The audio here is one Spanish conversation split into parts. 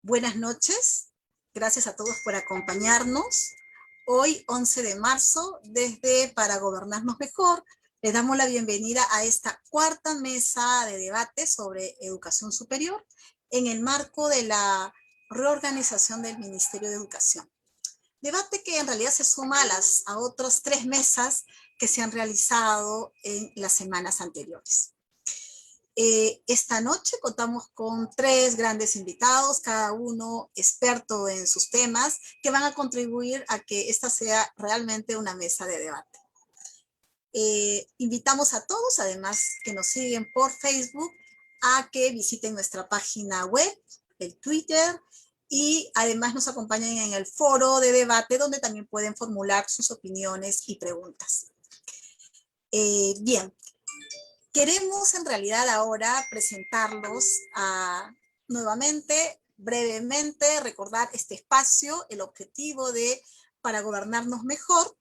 Buenas noches, gracias a todos por acompañarnos. Hoy, 11 de marzo, desde Para Gobernarnos Mejor, les damos la bienvenida a esta cuarta mesa de debate sobre educación superior en el marco de la reorganización del Ministerio de Educación. Debate que en realidad se suma a otras 3 mesas que se han realizado en las semanas anteriores. Esta noche contamos con 3 grandes invitados, cada uno experto en sus temas, que van a contribuir a que esta sea realmente una mesa de debate. Invitamos a todos, además que nos siguen por Facebook, a que visiten nuestra página web, el Twitter, y además nos acompañen en el foro de debate, donde también pueden formular sus opiniones y preguntas. Bien. Queremos en realidad ahora presentarlos nuevamente, brevemente, recordar este espacio, el objetivo de Para Gobernarnos Mejor,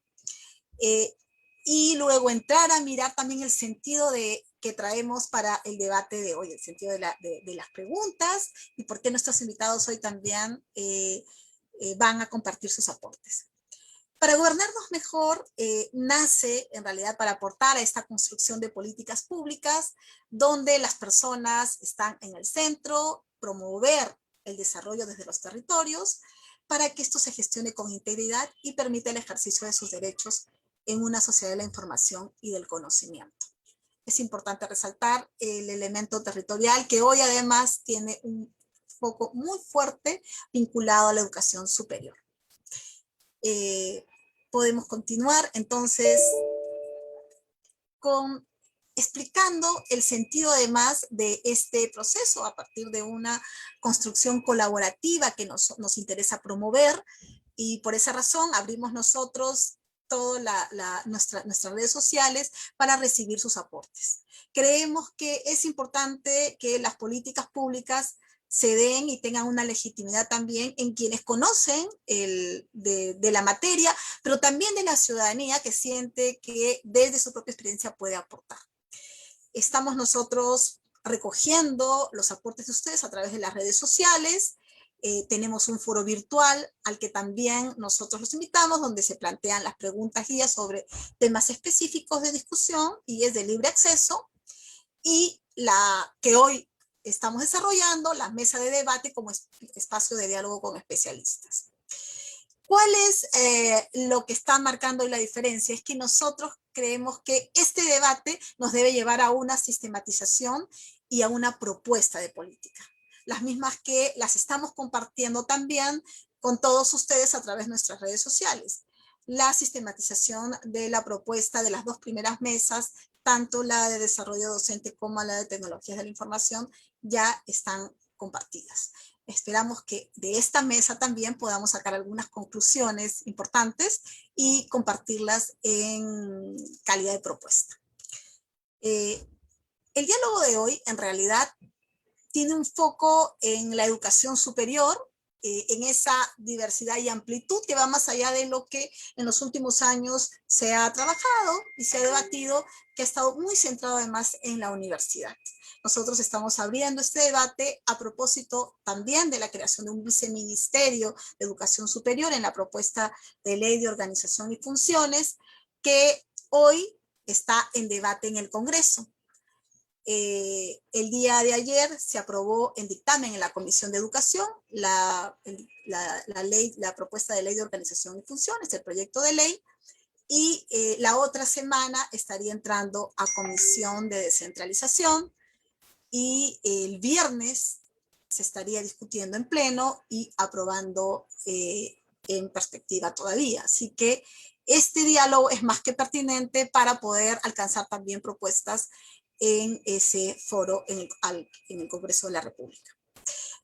y luego entrar a mirar también el sentido que traemos para el debate de hoy, el sentido de las preguntas y por qué nuestros invitados hoy también van a compartir sus aportes. Para Gobernarnos Mejor nace en realidad para aportar a esta construcción de políticas públicas donde las personas están en el centro, promover el desarrollo desde los territorios para que esto se gestione con integridad y permita el ejercicio de sus derechos en una sociedad de la información y del conocimiento. Es importante resaltar el elemento territorial que hoy además tiene un foco muy fuerte vinculado a la educación superior. Podemos continuar entonces explicando el sentido además de este proceso a partir de una construcción colaborativa que nos interesa promover, y por esa razón abrimos nosotros todas nuestras redes sociales para recibir sus aportes. Creemos que es importante que las políticas públicas se den y tengan una legitimidad también en quienes conocen de la materia, pero también de la ciudadanía que siente que desde su propia experiencia puede aportar. Estamos nosotros recogiendo los aportes de ustedes a través de las redes sociales. Tenemos un foro virtual al que también nosotros los invitamos, donde se plantean las preguntas guías sobre temas específicos de discusión y es de libre acceso, y la que hoy estamos desarrollando, la mesa de debate como espacio de diálogo con especialistas. ¿Cuál es lo que está marcando la diferencia? Es que nosotros creemos que este debate nos debe llevar a una sistematización y a una propuesta de política. Las mismas que las estamos compartiendo también con todos ustedes a través de nuestras redes sociales. La sistematización de la propuesta de las 2 primeras mesas, tanto la de desarrollo docente como la de tecnologías de la información, ya están compartidas. Esperamos que de esta mesa también podamos sacar algunas conclusiones importantes y compartirlas en calidad de propuesta. El diálogo de hoy en realidad tiene un foco en la educación superior, en esa diversidad y amplitud que va más allá de lo que en los últimos años se ha trabajado y se ha debatido, que ha estado muy centrado además en la universidad. Nosotros estamos abriendo este debate a propósito también de la creación de un viceministerio de educación superior en la propuesta de ley de organización y funciones que hoy está en debate en el Congreso. El día de ayer se aprobó en dictamen en la Comisión de Educación la propuesta de ley de organización y funciones, el proyecto de ley, y la otra semana estaría entrando a Comisión de Descentralización y el viernes se estaría discutiendo en pleno y aprobando en perspectiva todavía. Así que este diálogo es más que pertinente para poder alcanzar también propuestas en ese foro en el Congreso de la República.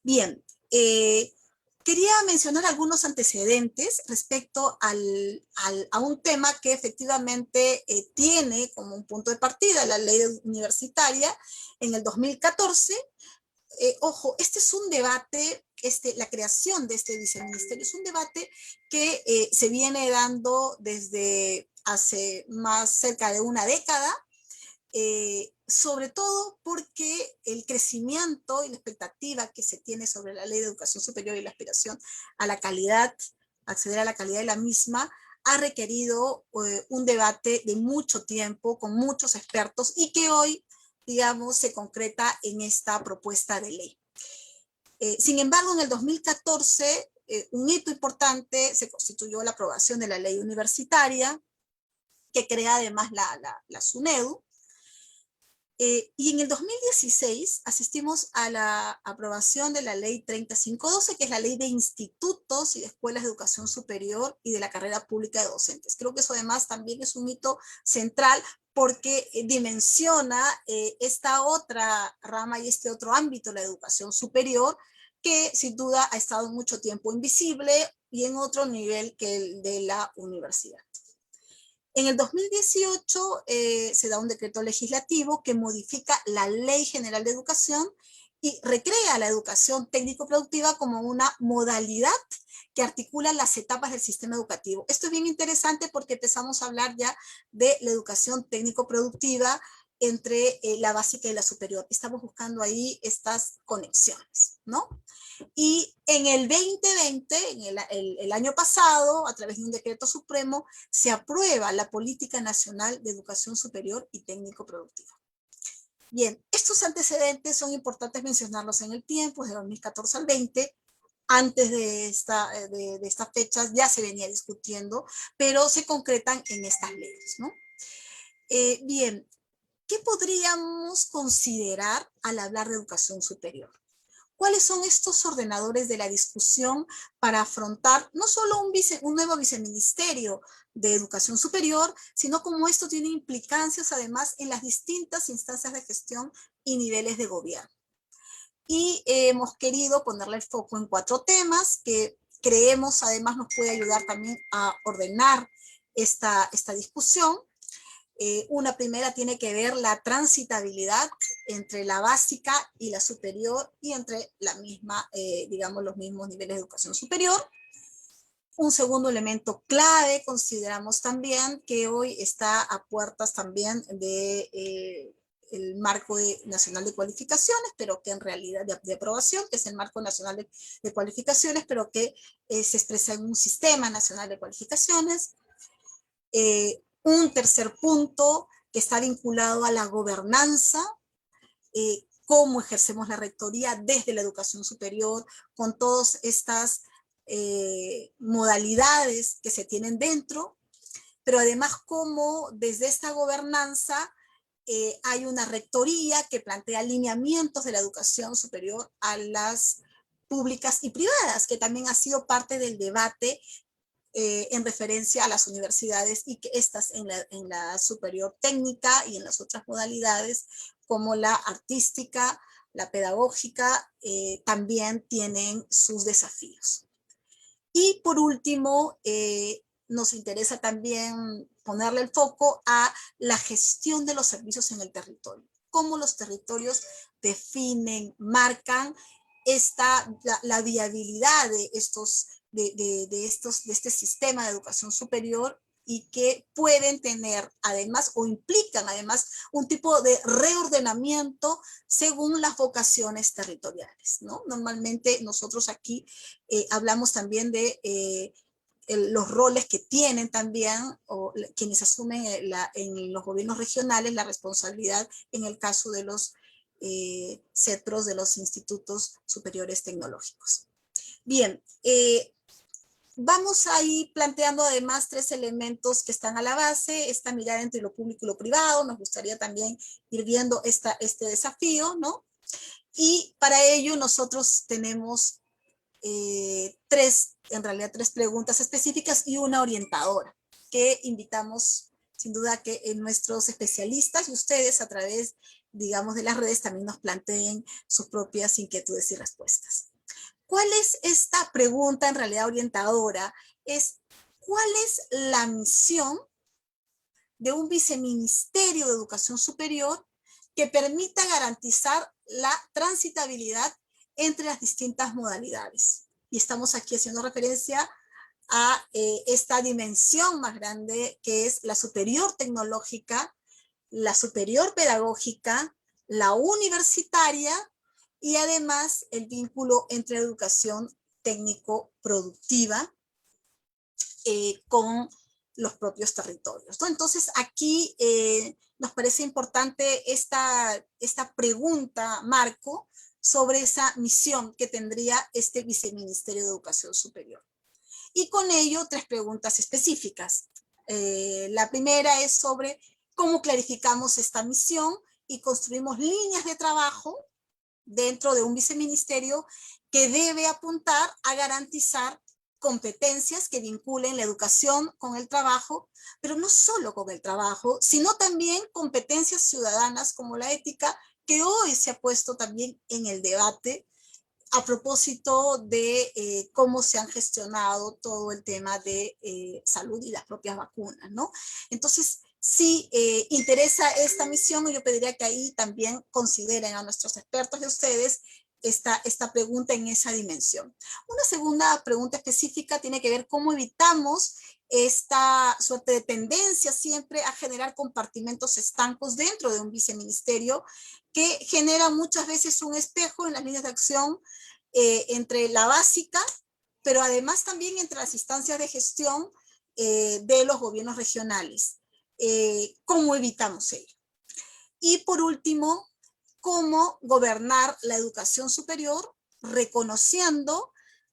Bien, quería mencionar algunos antecedentes respecto a un tema que efectivamente tiene como un punto de partida la ley universitaria en el 2014. Ojo, este es un debate, la creación de este viceministerio es un debate que se viene dando desde hace más cerca de una década. sobre todo porque el crecimiento y la expectativa que se tiene sobre la ley de educación superior y la aspiración a la calidad, acceder a la calidad de la misma, ha requerido un debate de mucho tiempo con muchos expertos y que hoy, digamos, se concreta en esta propuesta de ley. Sin embargo, en el 2014, un hito importante se constituyó la aprobación de la ley universitaria, que crea además la SUNEDU, y en el 2016 asistimos a la aprobación de la ley 3512, que es la ley de institutos y de escuelas de educación superior y de la carrera pública de docentes. Creo que eso además también es un hito central porque dimensiona esta otra rama y este otro ámbito, la educación superior, que sin duda ha estado mucho tiempo invisible y en otro nivel que el de la universidad. En el 2018 se da un decreto legislativo que modifica la Ley General de Educación y recrea la educación técnico-productiva como una modalidad que articula las etapas del sistema educativo. Esto es bien interesante porque empezamos a hablar ya de la educación técnico-productiva entre la básica y la superior. Estamos buscando ahí estas conexiones, ¿no? Y en el 2020, en el año pasado, a través de un decreto supremo, se aprueba la Política Nacional de Educación Superior y Técnico-Productiva. Bien, estos antecedentes son importantes mencionarlos en el tiempo, desde 2014 al 20, antes de estas fechas ya se venía discutiendo, pero se concretan en estas leyes, ¿no? Bien, ¿qué podríamos considerar al hablar de educación superior? ¿Cuáles son estos ordenadores de la discusión para afrontar no solo un nuevo viceministerio de educación superior, sino cómo esto tiene implicancias además en las distintas instancias de gestión y niveles de gobierno? Y hemos querido ponerle el foco en 4 temas que creemos además nos puede ayudar también a ordenar esta discusión. Una primera tiene que ver la transitabilidad entre la básica y la superior y entre la misma, digamos, los mismos niveles de educación superior. Un segundo elemento clave, consideramos también que hoy está a puertas también de el marco nacional de cualificaciones, pero que en realidad de aprobación, que es el marco nacional de cualificaciones, pero que se expresa en un sistema nacional de cualificaciones. Un tercer punto que está vinculado a la gobernanza, cómo ejercemos la rectoría desde la educación superior, con todas estas modalidades que se tienen dentro, pero además cómo desde esta gobernanza hay una rectoría que plantea lineamientos de la educación superior a las públicas y privadas, que también ha sido parte del debate en referencia a las universidades y que estas en la superior técnica y en las otras modalidades como la artística, la pedagógica, también tienen sus desafíos. Y por último, nos interesa también ponerle el foco a la gestión de los servicios en el territorio. Cómo los territorios definen, marcan la viabilidad de este sistema de educación superior y que pueden tener además o implican además un tipo de reordenamiento según las vocaciones territoriales, ¿no? Normalmente nosotros aquí hablamos también de los roles que tienen también o quienes asumen en los gobiernos regionales la responsabilidad en el caso de los CETROS de los institutos superiores tecnológicos. Bien, vamos a ir planteando además 3 elementos que están a la base, esta mirada entre lo público y lo privado, nos gustaría también ir viendo este desafío, ¿no? Y para ello nosotros tenemos en realidad 3 preguntas específicas y una orientadora, que invitamos sin duda que nuestros especialistas y ustedes a través, digamos, de las redes también nos planteen sus propias inquietudes y respuestas. ¿Cuál es esta pregunta en realidad orientadora? Es, ¿cuál es la misión de un viceministerio de educación superior que permita garantizar la transitabilidad entre las distintas modalidades? Y estamos aquí haciendo referencia a esta dimensión más grande que es la superior tecnológica, la superior pedagógica, la universitaria y además el vínculo entre educación técnico-productiva con los propios territorios, ¿no? Entonces, aquí nos parece importante esta pregunta, Marco, sobre esa misión que tendría este Viceministerio de Educación Superior. Y con ello, 3 preguntas específicas. La primera es sobre cómo clarificamos esta misión y construimos líneas de trabajo dentro de un viceministerio que debe apuntar a garantizar competencias que vinculen la educación con el trabajo, pero no solo con el trabajo, sino también competencias ciudadanas como la ética, que hoy se ha puesto también en el debate a propósito de cómo se han gestionado todo el tema de salud y las propias vacunas, ¿no? Entonces, si interesa esta misión, yo pediría que ahí también consideren a nuestros expertos y a ustedes esta pregunta en esa dimensión. Una segunda pregunta específica tiene que ver cómo evitamos esta suerte de tendencia siempre a generar compartimentos estancos dentro de un viceministerio que genera muchas veces un espejo en las líneas de acción entre la básica, pero además también entre las instancias de gestión de los gobiernos regionales. ¿Cómo evitamos ello? Y por último, cómo gobernar la educación superior reconociendo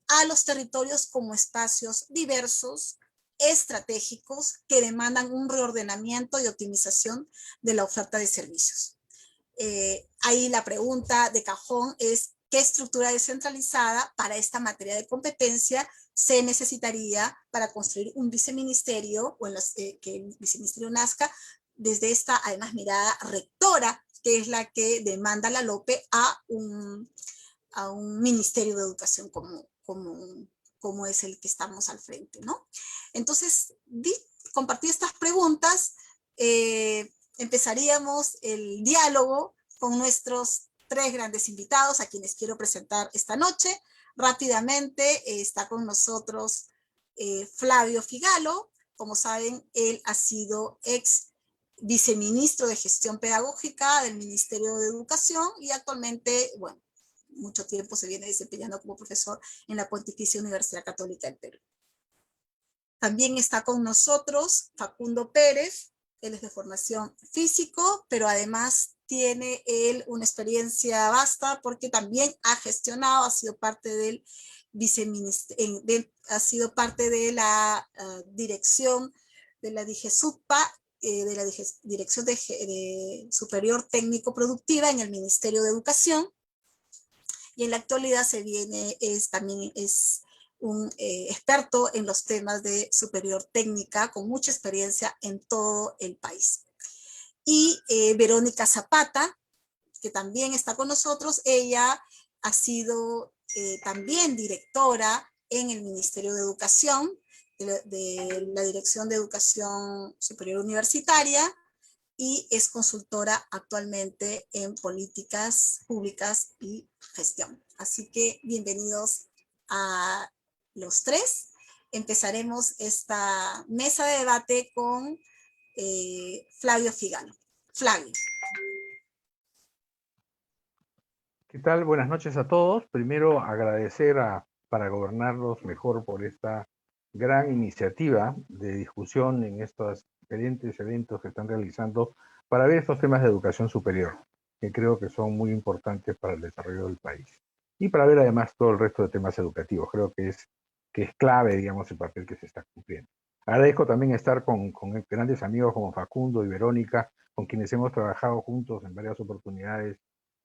a los territorios como espacios diversos, estratégicos, que demandan un reordenamiento y optimización de la oferta de servicios. Ahí la pregunta de cajón es ¿qué estructura descentralizada para esta materia de competencia se necesitaría para construir un viceministerio o en que el viceministerio nazca desde esta, además, mirada rectora, que es la que demanda la LOPE a un ministerio de educación como es el que estamos al frente, ¿no? Entonces, compartí estas preguntas, empezaríamos el diálogo con nuestros 3 grandes invitados a quienes quiero presentar esta noche. Rápidamente está con nosotros Flavio Figalo. Como saben, él ha sido ex viceministro de Gestión Pedagógica del Ministerio de Educación y actualmente, bueno, mucho tiempo se viene desempeñando como profesor en la Pontificia Universidad Católica del Perú. También está con nosotros Facundo Pérez. Él es de formación físico, pero además tiene él una experiencia vasta porque también ha gestionado, ha sido parte del viceministerio, ha sido parte de la dirección de la DIGESUPA, de la Dirección de Superior Técnico Productiva en el Ministerio de Educación. Y en la actualidad también es un experto en los temas de superior técnica, con mucha experiencia en todo el país. Y Verónica Zapata, que también está con nosotros, ella ha sido también directora en el Ministerio de Educación, de la Dirección de Educación Superior Universitaria, y es consultora actualmente en políticas públicas y gestión. Así que bienvenidos a los 3. Empezaremos esta mesa de debate con Flavio Figalo. Flavio. ¿Qué tal? Buenas noches a todos. Primero agradecer a Para Gobernarlos Mejor por esta gran iniciativa de discusión en estos diferentes eventos que están realizando para ver estos temas de educación superior, que creo que son muy importantes para el desarrollo del país. Y para ver además todo el resto de temas educativos. Creo que es clave, digamos, el papel que se está cumpliendo. Agradezco también estar con grandes amigos como Facundo y Verónica, con quienes hemos trabajado juntos en varias oportunidades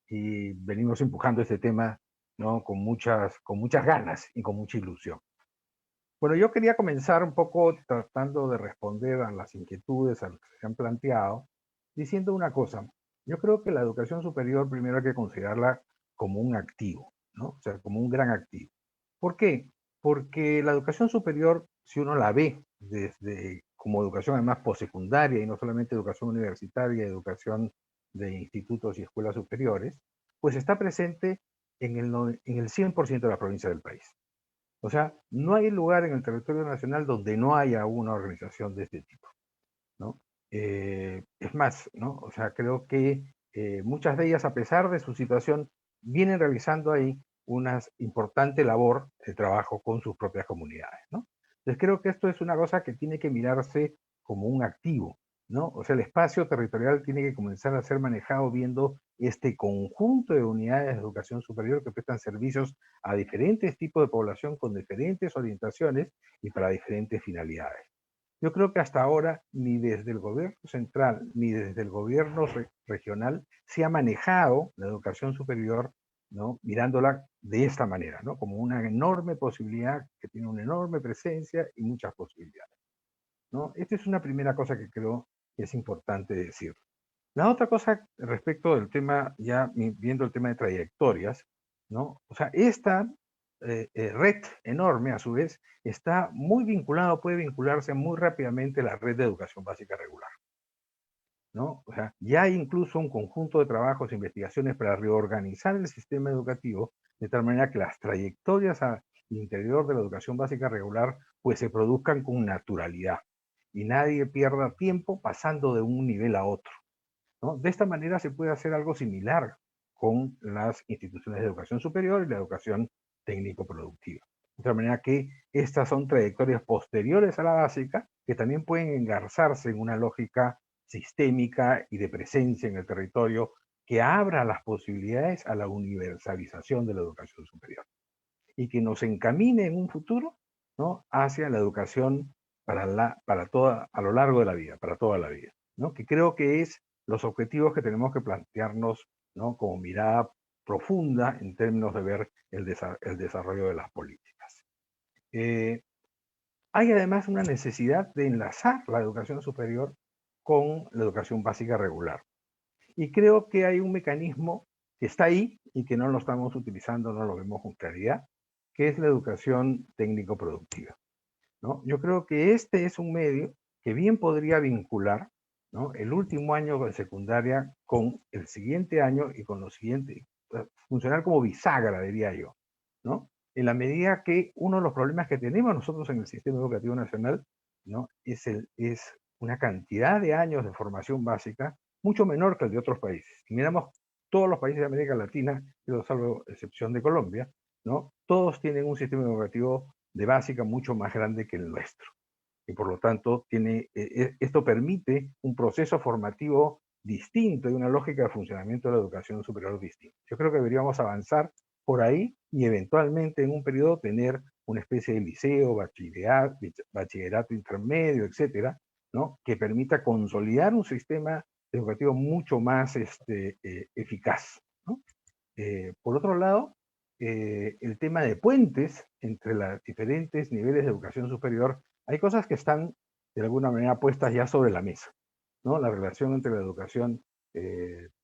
y venimos empujando este tema, ¿no? con muchas ganas y con mucha ilusión. Bueno, yo quería comenzar un poco tratando de responder a las inquietudes a las que se han planteado, diciendo una cosa. Yo creo que la educación superior primero hay que considerarla como un activo, ¿no? O sea, como un gran activo. ¿Por qué? Porque la educación superior, si uno la ve desde como educación además postsecundaria y no solamente educación universitaria, educación de institutos y escuelas superiores, pues está presente en el 100% de la provincia del país. O sea, no hay lugar en el territorio nacional donde no haya una organización de este tipo, ¿no? Es más, ¿no? O sea, creo que muchas de ellas, a pesar de su situación, vienen realizando ahí una importante labor de trabajo con sus propias comunidades, ¿no? Entonces creo que esto es una cosa que tiene que mirarse como un activo, ¿no? O sea, el espacio territorial tiene que comenzar a ser manejado viendo este conjunto de unidades de educación superior que prestan servicios a diferentes tipos de población con diferentes orientaciones y para diferentes finalidades. Yo creo que hasta ahora ni desde el gobierno central ni desde el gobierno regional se ha manejado la educación superior, ¿no? Mirándola de esta manera, ¿no? Como una enorme posibilidad que tiene una enorme presencia y muchas posibilidades, ¿no? Esta es una primera cosa que creo que es importante decir. La otra cosa respecto del tema, ya viendo el tema de trayectorias, ¿no? O sea, esta red enorme, a su vez, está muy vinculado, puede vincularse muy rápidamente a la red de educación básica regular, ¿no? O sea, ya hay incluso un conjunto de trabajos e investigaciones para reorganizar el sistema educativo de tal manera que las trayectorias al interior de la educación básica regular pues se produzcan con naturalidad y nadie pierda tiempo pasando de un nivel a otro, ¿no? De esta manera se puede hacer algo similar con las instituciones de educación superior y la educación técnico-productiva. De tal manera que estas son trayectorias posteriores a la básica que también pueden engarzarse en una lógica sistémica y de presencia en el territorio que abra las posibilidades a la universalización de la educación superior y que nos encamine en un futuro, ¿no? Hacia la educación para toda, a lo largo de la vida, para toda la vida, ¿no? Que creo que es los objetivos que tenemos que plantearnos, ¿no? Como mirada profunda en términos de ver el desarrollo de las políticas. Hay además una necesidad de enlazar la educación superior con la educación básica regular. Y creo que hay un mecanismo que está ahí y que no lo estamos utilizando, no lo vemos con claridad, que es la educación técnico-productiva, ¿no? Yo creo que este es un medio que bien podría vincular, ¿no? El último año de secundaria con el siguiente año y con los siguientes, funcionar como bisagra, diría yo, ¿no? En la medida que uno de los problemas que tenemos nosotros en el sistema educativo nacional, ¿no? Es una cantidad de años de formación básica mucho menor que el de otros países. Si miramos todos los países de América Latina, salvo excepción de Colombia, ¿no? Todos tienen un sistema educativo de básica mucho más grande que el nuestro. Y por lo tanto, esto permite un proceso formativo distinto y una lógica de funcionamiento de la educación superior distinta. Yo creo que deberíamos avanzar por ahí y eventualmente en un periodo tener una especie de liceo, bachillerato intermedio, etcétera, ¿no? Que permita consolidar un sistema educativo mucho más eficaz, ¿no? Por otro lado, el tema de puentes entre los diferentes niveles de educación superior, hay cosas que están de alguna manera puestas ya sobre la mesa, ¿no? La relación entre la educación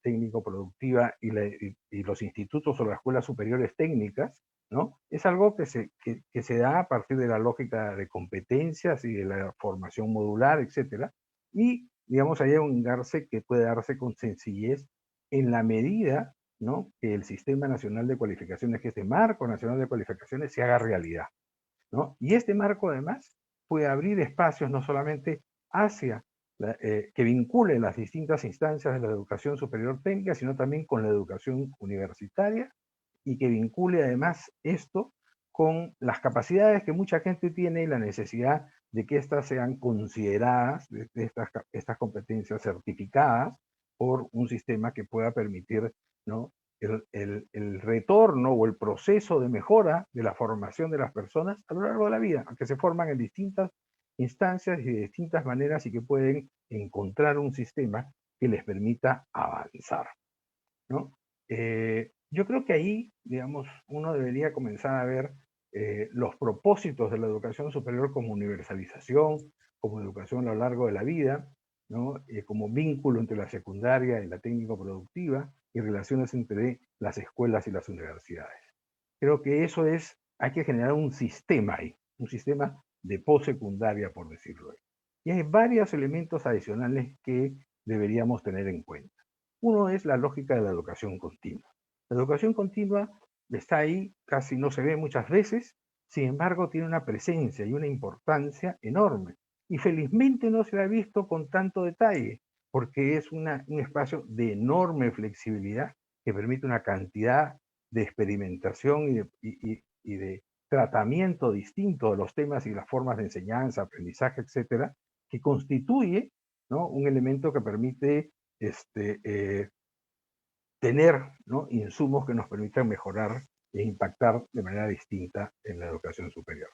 técnico-productiva y los institutos o las escuelas superiores técnicas, ¿no? Es algo que se da a partir de la lógica de competencias y de la formación modular, etcétera. Y, digamos, hay un engarce que puede darse con sencillez en la medida, ¿no? Que el Sistema Nacional de Cualificaciones, que este marco nacional de cualificaciones se haga realidad, ¿no? Y este marco además puede abrir espacios no solamente hacia que vincule las distintas instancias de la educación superior técnica, sino también con la educación universitaria y que vincule además esto con las capacidades que mucha gente tiene y la necesidad de que éstas sean consideradas, de estas competencias certificadas por un sistema que pueda permitir, ¿no? El retorno o el proceso de mejora de la formación de las personas a lo largo de la vida, que se forman en distintas instancias y de distintas maneras y que pueden encontrar un sistema que les permita avanzar, ¿no? Yo creo que ahí, digamos, uno debería comenzar a ver los propósitos de la educación superior como universalización, como educación a lo largo de la vida, ¿no? Como vínculo entre la secundaria y la técnico-productiva y relaciones entre las escuelas y las universidades. Creo que eso es, hay que generar un sistema ahí, un sistema de postsecundaria, por decirlo así. Y hay varios elementos adicionales que deberíamos tener en cuenta. Uno es la lógica de la educación continua. La educación continua está ahí, casi no se ve muchas veces, sin embargo tiene una presencia y una importancia enorme, y felizmente no se la ha visto con tanto detalle, porque es un espacio de enorme flexibilidad que permite una cantidad de experimentación y de tratamiento distinto de los temas y las formas de enseñanza, aprendizaje, etcétera, que constituye, ¿no?, un elemento que permite tener, ¿no?, insumos que nos permitan mejorar e impactar de manera distinta en la educación superior.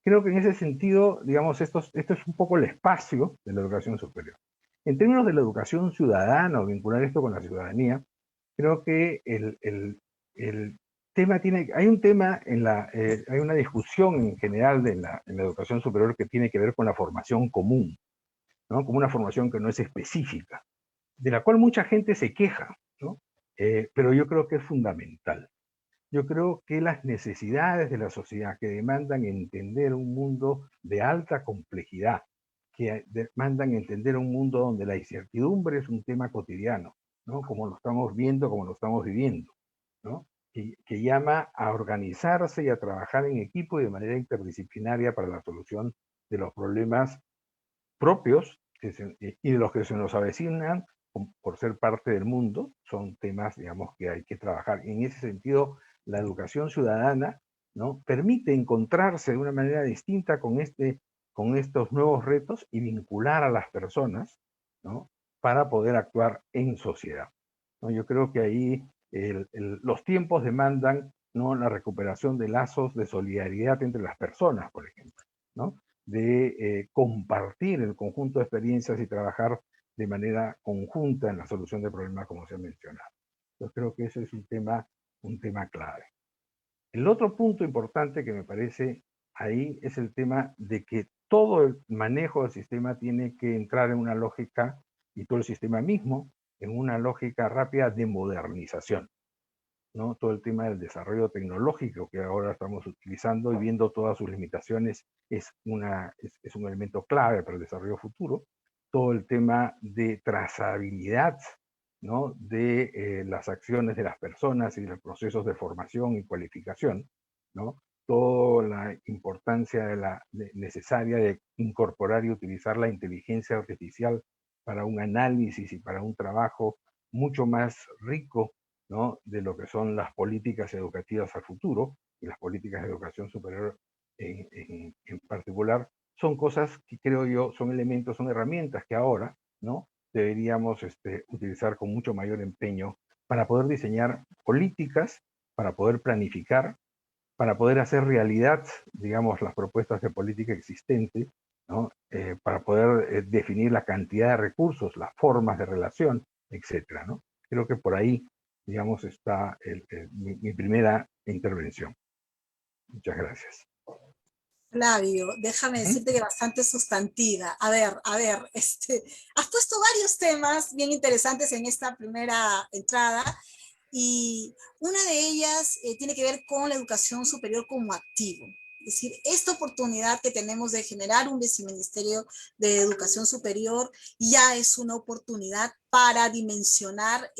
Creo que en ese sentido, digamos, esto es un poco el espacio de la educación superior. En términos de la educación ciudadana, o vincular esto con la ciudadanía, creo que el tema hay un tema hay una discusión en general en la educación superior que tiene que ver con la formación común, ¿no?, como una formación que no es específica, de la cual mucha gente se queja, ¿no? Pero yo creo que es fundamental. Yo creo que las necesidades de la sociedad que demandan entender un mundo de alta complejidad, que demandan entender un mundo donde la incertidumbre es un tema cotidiano, ¿no?, como lo estamos viendo, como lo estamos viviendo, ¿no?, que llama a organizarse y a trabajar en equipo y de manera interdisciplinaria para la solución de los problemas propios y de los que se nos avecinan por ser parte del mundo, son temas, digamos, que hay que trabajar. En ese sentido, la educación ciudadana, ¿no?, permite encontrarse de una manera distinta con estos nuevos retos y vincular a las personas, ¿no?, para poder actuar en sociedad, ¿no? Yo creo que ahí los tiempos demandan, ¿no?, la recuperación de lazos de solidaridad entre las personas, por ejemplo, ¿no?, de compartir el conjunto de experiencias y trabajar de manera conjunta en la solución de problemas, como se ha mencionado. Yo creo que ese es un tema clave. El otro punto importante que me parece ahí es el tema de que todo el manejo del sistema tiene que entrar en una lógica, y todo el sistema mismo, en una lógica rápida de modernización, ¿no? Todo el tema del desarrollo tecnológico que ahora estamos utilizando y viendo todas sus limitaciones es un elemento clave para el desarrollo futuro. Todo el tema de trazabilidad, ¿no?, de las acciones de las personas y de los procesos de formación y cualificación, ¿no? Toda la importancia necesaria de incorporar y utilizar la inteligencia artificial para un análisis y para un trabajo mucho más rico, ¿no?, de lo que son las políticas educativas al futuro, y las políticas de educación superior en particular, son cosas que creo yo son elementos, son herramientas que ahora, ¿no?, deberíamos utilizar con mucho mayor empeño para poder diseñar políticas, para poder planificar, para poder hacer realidad, digamos, las propuestas de política existentes, ¿no?, para poder definir la cantidad de recursos, las formas de relación, etcétera, ¿no? Creo que por ahí, digamos, está mi primera intervención. Muchas gracias. Flavio, déjame decirte que bastante sustantiva. A ver, has puesto varios temas bien interesantes en esta primera entrada y una de ellas tiene que ver con la educación superior como activo. Es decir, esta oportunidad que tenemos de generar un viceministerio de educación superior ya es una oportunidad para dimensionar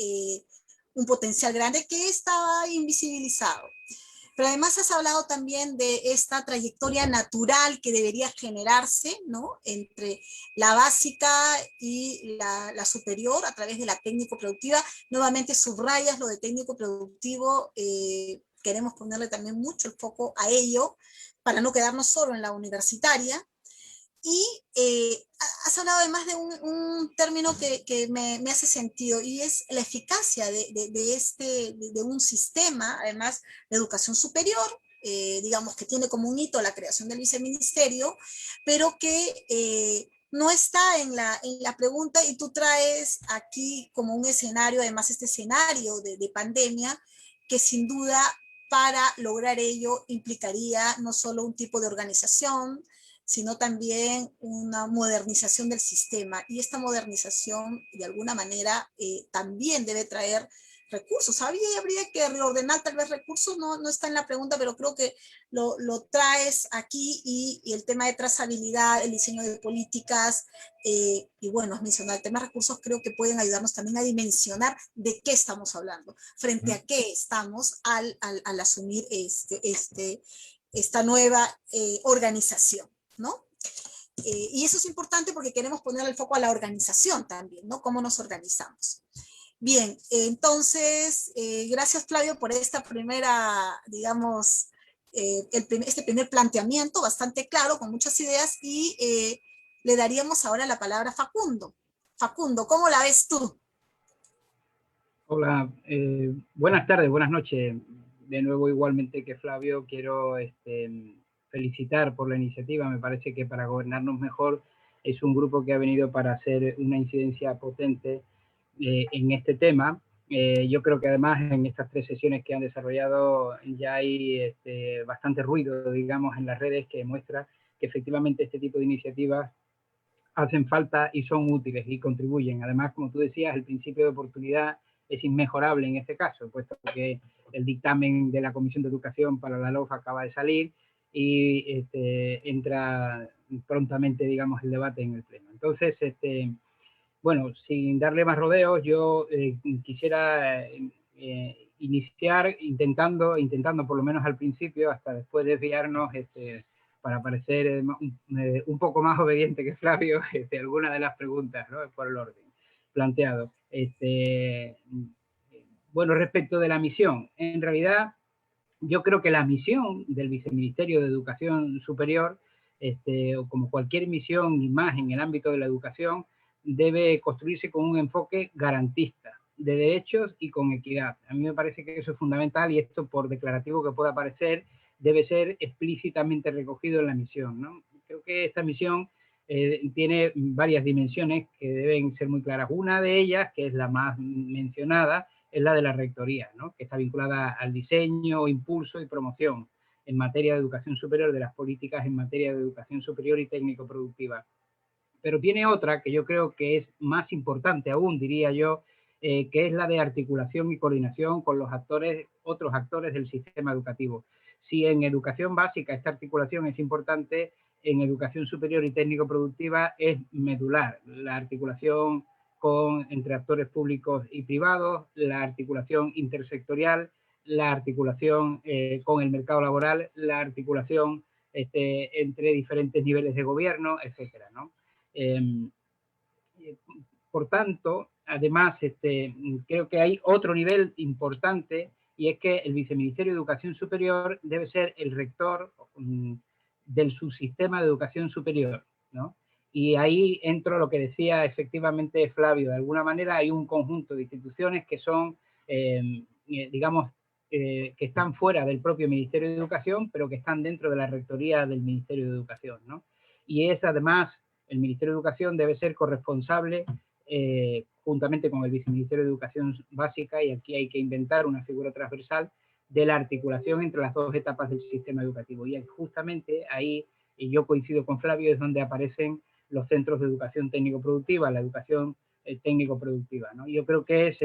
un potencial grande que estaba invisibilizado. Pero además has hablado también de esta trayectoria natural que debería generarse, ¿no?, entre la básica y la superior a través de la técnico-productiva. Nuevamente subrayas lo de técnico-productivo, queremos ponerle también mucho el foco a ello para no quedarnos solo en la universitaria. Y has hablado además de un término que me hace sentido y es la eficacia de un sistema, además de educación superior, digamos que tiene como un hito la creación del viceministerio, pero que no está en la pregunta y tú traes aquí como un escenario, además este escenario de pandemia, que sin duda para lograr ello implicaría no solo un tipo de organización, sino también una modernización del sistema. Y esta modernización, de alguna manera, también debe traer recursos. Habría que reordenar tal vez recursos, no está en la pregunta, pero creo que lo traes aquí y el tema de trazabilidad, el diseño de políticas, y bueno, has mencionado el tema de recursos, creo que pueden ayudarnos también a dimensionar de qué estamos hablando, frente a qué estamos al asumir esta nueva organización, ¿no? Y eso es importante porque queremos poner el foco a la organización también, ¿no? Cómo nos organizamos. Bien, entonces, gracias Flavio por esta primera, digamos, este primer planteamiento bastante claro, con muchas ideas, y le daríamos ahora la palabra a Facundo. Facundo, ¿cómo la ves tú? Hola, buenas tardes, buenas noches. De nuevo, igualmente que Flavio, quiero felicitar por la iniciativa. Me parece que para gobernarnos mejor es un grupo que ha venido para hacer una incidencia potente en este tema. Yo creo que además en estas 3 sesiones que han desarrollado ya hay bastante ruido, digamos, en las redes que muestra que efectivamente este tipo de iniciativas hacen falta y son útiles y contribuyen. Además, como tú decías, el principio de oportunidad es inmejorable en este caso, puesto que el dictamen de la Comisión de Educación para la LOF acaba de salir y entra prontamente, digamos, el debate en el Pleno. Entonces, bueno, sin darle más rodeos, yo quisiera iniciar intentando por lo menos al principio, hasta después desviarnos, para parecer un poco más obediente que Flavio, alguna de las preguntas, ¿no? Por el orden planteado. Bueno, respecto de la misión, en realidad yo creo que la misión del Viceministerio de Educación Superior, o como cualquier misión y más en el ámbito de la educación, debe construirse con un enfoque garantista de derechos y con equidad. A mí me parece que eso es fundamental y esto, por declarativo que pueda parecer, debe ser explícitamente recogido en la misión, ¿no? Creo que esta misión tiene varias dimensiones que deben ser muy claras. Una de ellas, que es la más mencionada, es la de la rectoría, ¿no? Que está vinculada al diseño, impulso y promoción en materia de educación superior, de las políticas en materia de educación superior y técnico-productiva. Pero tiene otra que yo creo que es más importante aún, diría yo, que es la de articulación y coordinación con los actores, otros actores del sistema educativo. Si en educación básica esta articulación es importante, en educación superior y técnico-productiva es medular. La articulación entre actores públicos y privados, la articulación intersectorial, la articulación con el mercado laboral, la articulación entre diferentes niveles de gobierno, etcétera, ¿no? Por tanto, además, creo que hay otro nivel importante y es que el Viceministerio de Educación Superior debe ser el rector del subsistema de educación superior, ¿no? Y ahí entro lo que decía efectivamente Flavio. De alguna manera hay un conjunto de instituciones que son, digamos, que están fuera del propio Ministerio de Educación, pero que están dentro de la rectoría del Ministerio de Educación, ¿no? Y es además, el Ministerio de Educación debe ser corresponsable juntamente con el Viceministerio de Educación Básica, y aquí hay que inventar una figura transversal de la articulación entre las 2 etapas del sistema educativo. Y justamente ahí, y yo coincido con Flavio, es donde aparecen los centros de educación técnico-productiva, la educación técnico-productiva, ¿no? Yo creo que es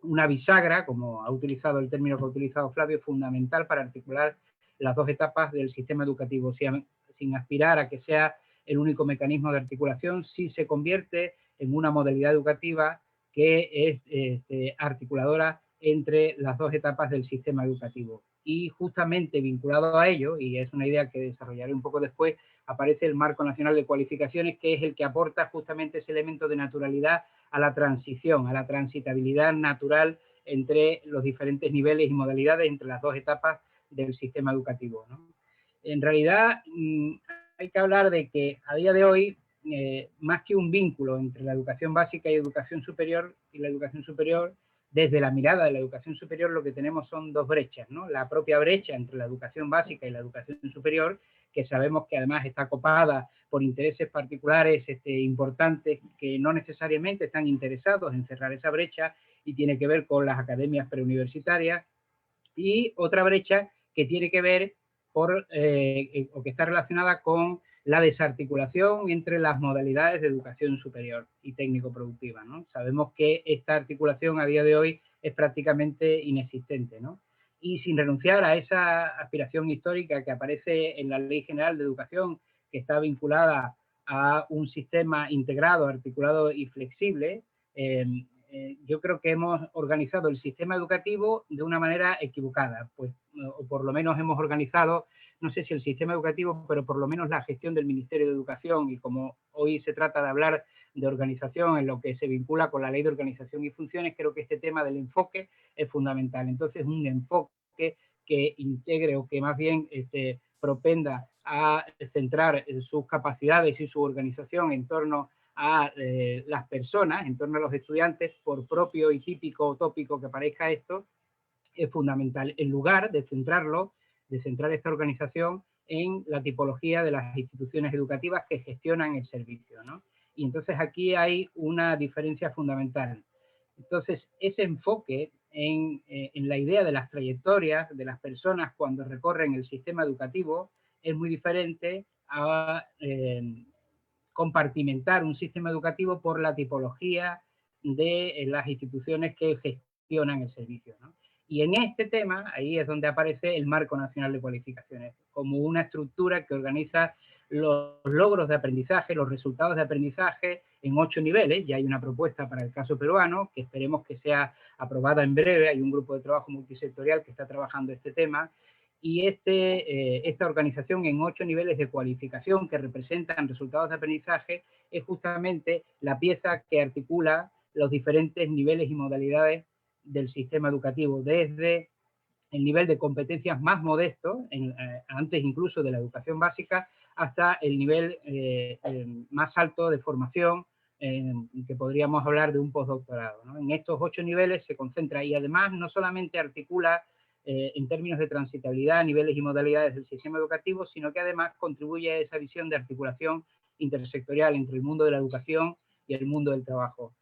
una bisagra, como ha utilizado el término que ha utilizado Flavio, fundamental para articular las 2 etapas del sistema educativo, sin aspirar a que sea el único mecanismo de articulación, sí se convierte en una modalidad educativa que es articuladora entre las 2 etapas del sistema educativo. Y justamente vinculado a ello, y es una idea que desarrollaré un poco después, aparece el Marco Nacional de Cualificaciones, que es el que aporta justamente ese elemento de naturalidad a la transición, a la transitabilidad natural entre los diferentes niveles y modalidades, entre las 2 etapas del sistema educativo, ¿no? En realidad, hay que hablar de que a día de hoy, más que un vínculo entre la educación básica y educación superior, desde la mirada de la educación superior, lo que tenemos son 2 brechas, ¿no? La propia brecha entre la educación básica y la educación superior, que sabemos que además está copada por intereses particulares importantes que no necesariamente están interesados en cerrar esa brecha, y tiene que ver con las academias preuniversitarias, y otra brecha que tiene que ver o que está relacionada con la desarticulación entre las modalidades de educación superior y técnico-productiva, ¿no? Sabemos que esta articulación a día de hoy es prácticamente inexistente, ¿no? Y sin renunciar a esa aspiración histórica que aparece en la Ley General de Educación, que está vinculada a un sistema integrado, articulado y flexible, yo creo que hemos organizado el sistema educativo de una manera equivocada, pues, o por lo menos hemos organizado no sé si el sistema educativo, pero por lo menos la gestión del Ministerio de Educación, y como hoy se trata de hablar de organización en lo que se vincula con la Ley de Organización y Funciones, creo que este tema del enfoque es fundamental. Entonces, un enfoque que integre o que más bien propenda a centrar sus capacidades y su organización en torno a las personas, en torno a los estudiantes, por propio y típico o tópico que parezca esto, es fundamental, en lugar de centrarlo, de centrar esta organización en la tipología de las instituciones educativas que gestionan el servicio, ¿no? Y entonces aquí hay una diferencia fundamental. Entonces, ese enfoque en la idea de las trayectorias de las personas cuando recorren el sistema educativo es muy diferente a compartimentar un sistema educativo por la tipología de las instituciones que gestionan el servicio, ¿no? Y en este tema, ahí es donde aparece el Marco Nacional de Cualificaciones, como una estructura que organiza los logros de aprendizaje, los resultados de aprendizaje en 8 niveles. Ya hay una propuesta para el caso peruano, que esperemos que sea aprobada en breve. Hay un grupo de trabajo multisectorial que está trabajando este tema. Y esta organización en 8 niveles de cualificación que representan resultados de aprendizaje es justamente la pieza que articula los diferentes niveles y modalidades del sistema educativo, desde el nivel de competencias más modesto, antes incluso de la educación básica, hasta el nivel más alto de formación, que podríamos hablar de un postdoctorado, ¿no? En estos 8 niveles se concentra y además no solamente articula en términos de transitabilidad, niveles y modalidades del sistema educativo, sino que además contribuye a esa visión de articulación intersectorial entre el mundo de la educación y el mundo del trabajo.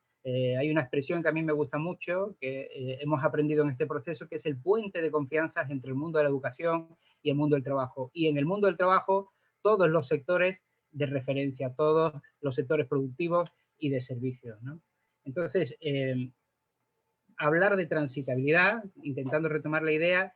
Hay una expresión que a mí me gusta mucho, que hemos aprendido en este proceso, que es el puente de confianza entre el mundo de la educación y el mundo del trabajo. Y en el mundo del trabajo, todos los sectores de referencia, todos los sectores productivos y de servicios, ¿no? Entonces, hablar de transitabilidad, intentando retomar la idea,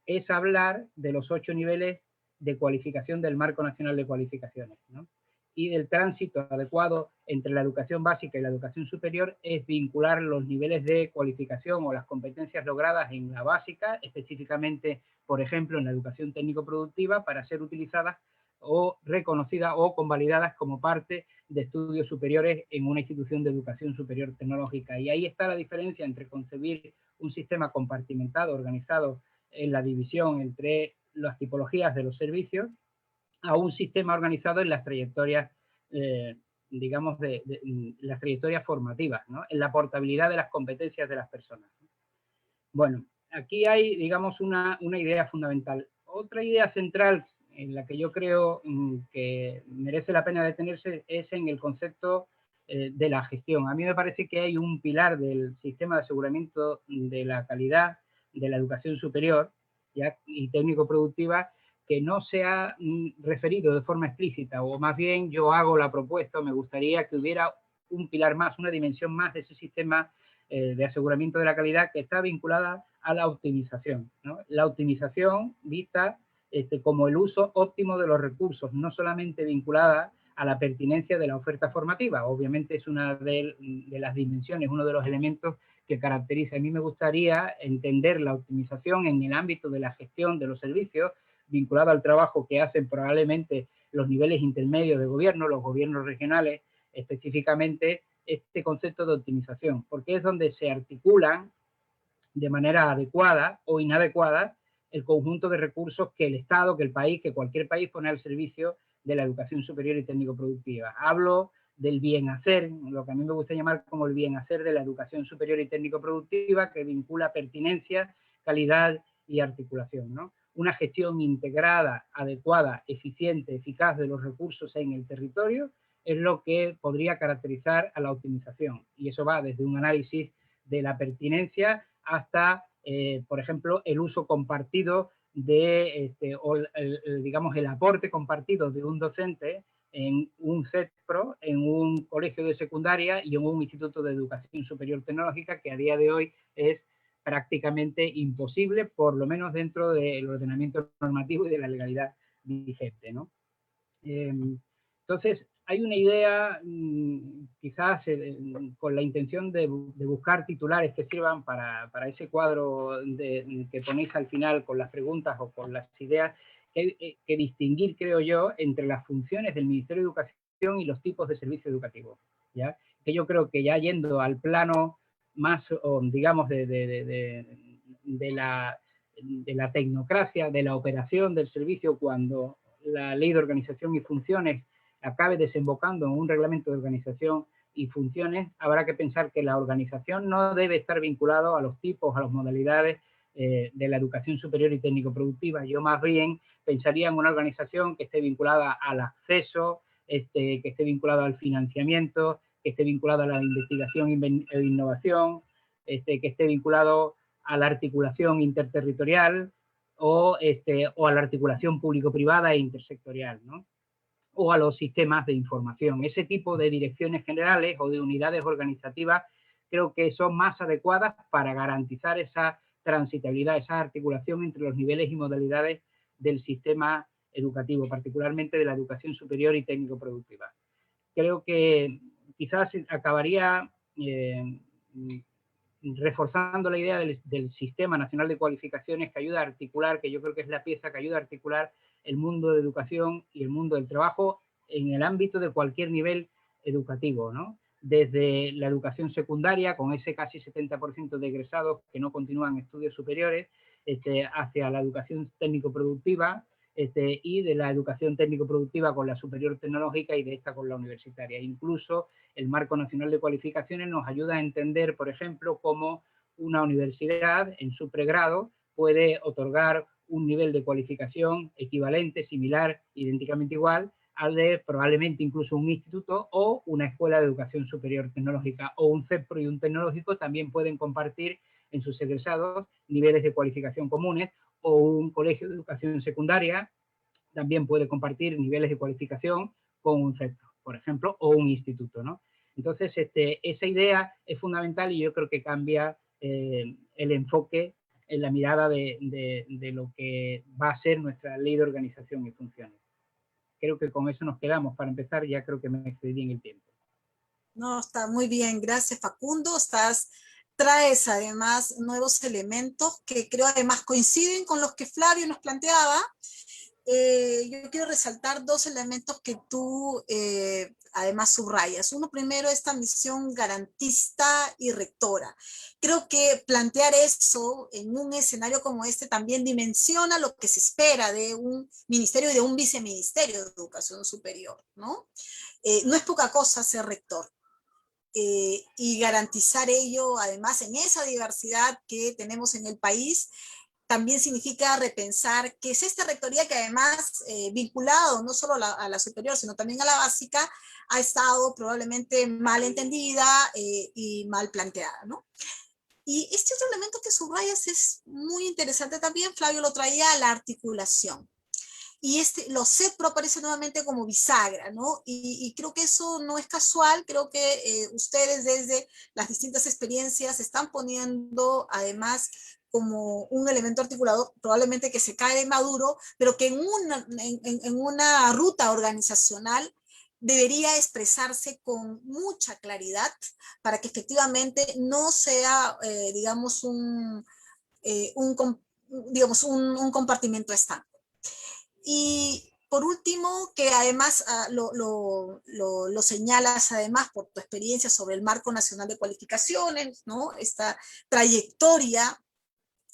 es hablar de los 8 niveles de cualificación del Marco Nacional de Cualificaciones, ¿no? Y del tránsito adecuado entre la educación básica y la educación superior es vincular los niveles de cualificación o las competencias logradas en la básica, específicamente, por ejemplo, en la educación técnico-productiva, para ser utilizadas o reconocidas o convalidadas como parte de estudios superiores en una institución de educación superior tecnológica. Y ahí está la diferencia entre concebir un sistema compartimentado, organizado en la división entre las tipologías de los servicios, a un sistema organizado en las trayectorias, digamos, las trayectorias formativas, ¿no? En la portabilidad de las competencias de las personas. Bueno, aquí hay, digamos, una idea fundamental. Otra idea central en la que yo creo que merece la pena detenerse es en el concepto de la gestión. A mí me parece que hay un pilar del sistema de aseguramiento de la calidad de la educación superior y técnico-productiva que no se ha referido de forma explícita, o más bien yo hago la propuesta, me gustaría que hubiera un pilar más, una dimensión más de ese sistema de aseguramiento de la calidad que está vinculada a la optimización, ¿no? La optimización vista como el uso óptimo de los recursos, no solamente vinculada a la pertinencia de la oferta formativa. Obviamente es una de las dimensiones, uno de los elementos que caracteriza. A mí me gustaría entender la optimización en el ámbito de la gestión de los servicios, vinculado al trabajo que hacen probablemente los niveles intermedios de gobierno, los gobiernos regionales, específicamente este concepto de optimización, porque es donde se articulan de manera adecuada o inadecuada el conjunto de recursos que el Estado, que el país, que cualquier país pone al servicio de la educación superior y técnico-productiva. Hablo del bien hacer, lo que a mí me gusta llamar como el bien hacer de la educación superior y técnico-productiva, que vincula pertinencia, calidad y articulación, ¿no? Una gestión integrada, adecuada, eficiente, eficaz de los recursos en el territorio es lo que podría caracterizar a la optimización. Y eso va desde un análisis de la pertinencia hasta, por ejemplo, el uso compartido de, digamos, el aporte compartido de un docente en un CETPRO, en un colegio de secundaria y en un instituto de educación superior tecnológica, que a día de hoy es prácticamente imposible, por lo menos dentro del ordenamiento normativo y de la legalidad vigente, ¿no? Entonces, hay una idea, quizás con la intención de buscar titulares que sirvan para ese cuadro que ponéis al final con las preguntas o con las ideas, que distinguir, creo yo, entre las funciones del Ministerio de Educación y los tipos de servicio educativo, ¿ya? Que yo creo que ya yendo al plano más, digamos, de la tecnocracia, de la operación del servicio, cuando la ley de organización y funciones acabe desembocando en un reglamento de organización y funciones, habrá que pensar que la organización no debe estar vinculada a los tipos, a las modalidades de la educación superior y técnico-productiva. Yo más bien pensaría en una organización que esté vinculada al acceso, que esté vinculada al financiamiento, que esté vinculada a la investigación e innovación, que esté vinculado a la articulación interterritorial o a la articulación público-privada e intersectorial, ¿no? O a los sistemas de información. Ese tipo de direcciones generales o de unidades organizativas creo que son más adecuadas para garantizar esa transitabilidad, esa articulación entre los niveles y modalidades del sistema educativo, particularmente de la educación superior y técnico-productiva. Creo que quizás acabaría reforzando la idea del Sistema Nacional de Cualificaciones, que ayuda a articular, que yo creo que es la pieza que ayuda a articular el mundo de educación y el mundo del trabajo en el ámbito de cualquier nivel educativo, ¿no? Desde la educación secundaria, con ese casi 70% de egresados que no continúan estudios superiores, hacia la educación técnico-productiva, y de la educación técnico-productiva con la superior tecnológica y de esta con la universitaria. Incluso el Marco Nacional de Cualificaciones nos ayuda a entender, por ejemplo, cómo una universidad en su pregrado puede otorgar un nivel de cualificación equivalente, similar, idénticamente igual, al de probablemente incluso un instituto o una escuela de educación superior tecnológica, o un CEPRO y un tecnológico también pueden compartir en sus egresados niveles de cualificación comunes, o un colegio de educación secundaria también puede compartir niveles de cualificación con un CEPRO, por ejemplo, o un instituto, ¿no? Entonces, esa idea es fundamental y yo creo que cambia el enfoque en la mirada de lo que va a ser nuestra ley de organización y funciones. Creo que con eso nos quedamos. Para empezar, ya creo que me excedí en el tiempo. No, está muy bien. Gracias, Facundo. Traes además nuevos elementos que creo además coinciden con los que Flavio nos planteaba. Yo quiero resaltar dos elementos que tú además subrayas. Uno primero, esta misión garantista y rectora. Creo que plantear eso en un escenario como este también dimensiona lo que se espera de un ministerio y de un viceministerio de educación superior, ¿no? No es poca cosa ser rector. Y garantizar ello, además, en esa diversidad que tenemos en el país, también significa repensar qué es esta rectoría que además, vinculado no solo a la superior, sino también a la básica, ha estado probablemente mal entendida y mal planteada, ¿no? Y este otro elemento que subrayas es muy interesante también, Flavio lo traía, la articulación. Y los CEPRO aparece nuevamente como bisagra, ¿no? Y creo que eso no es casual, creo que ustedes desde las distintas experiencias están poniendo además como un elemento articulador, probablemente que se cae de maduro, pero que en una ruta organizacional debería expresarse con mucha claridad para que efectivamente no sea, digamos, un compartimento estanco. Y por último, que además lo señalas además por tu experiencia sobre el Marco Nacional de Cualificaciones, ¿no? Esta trayectoria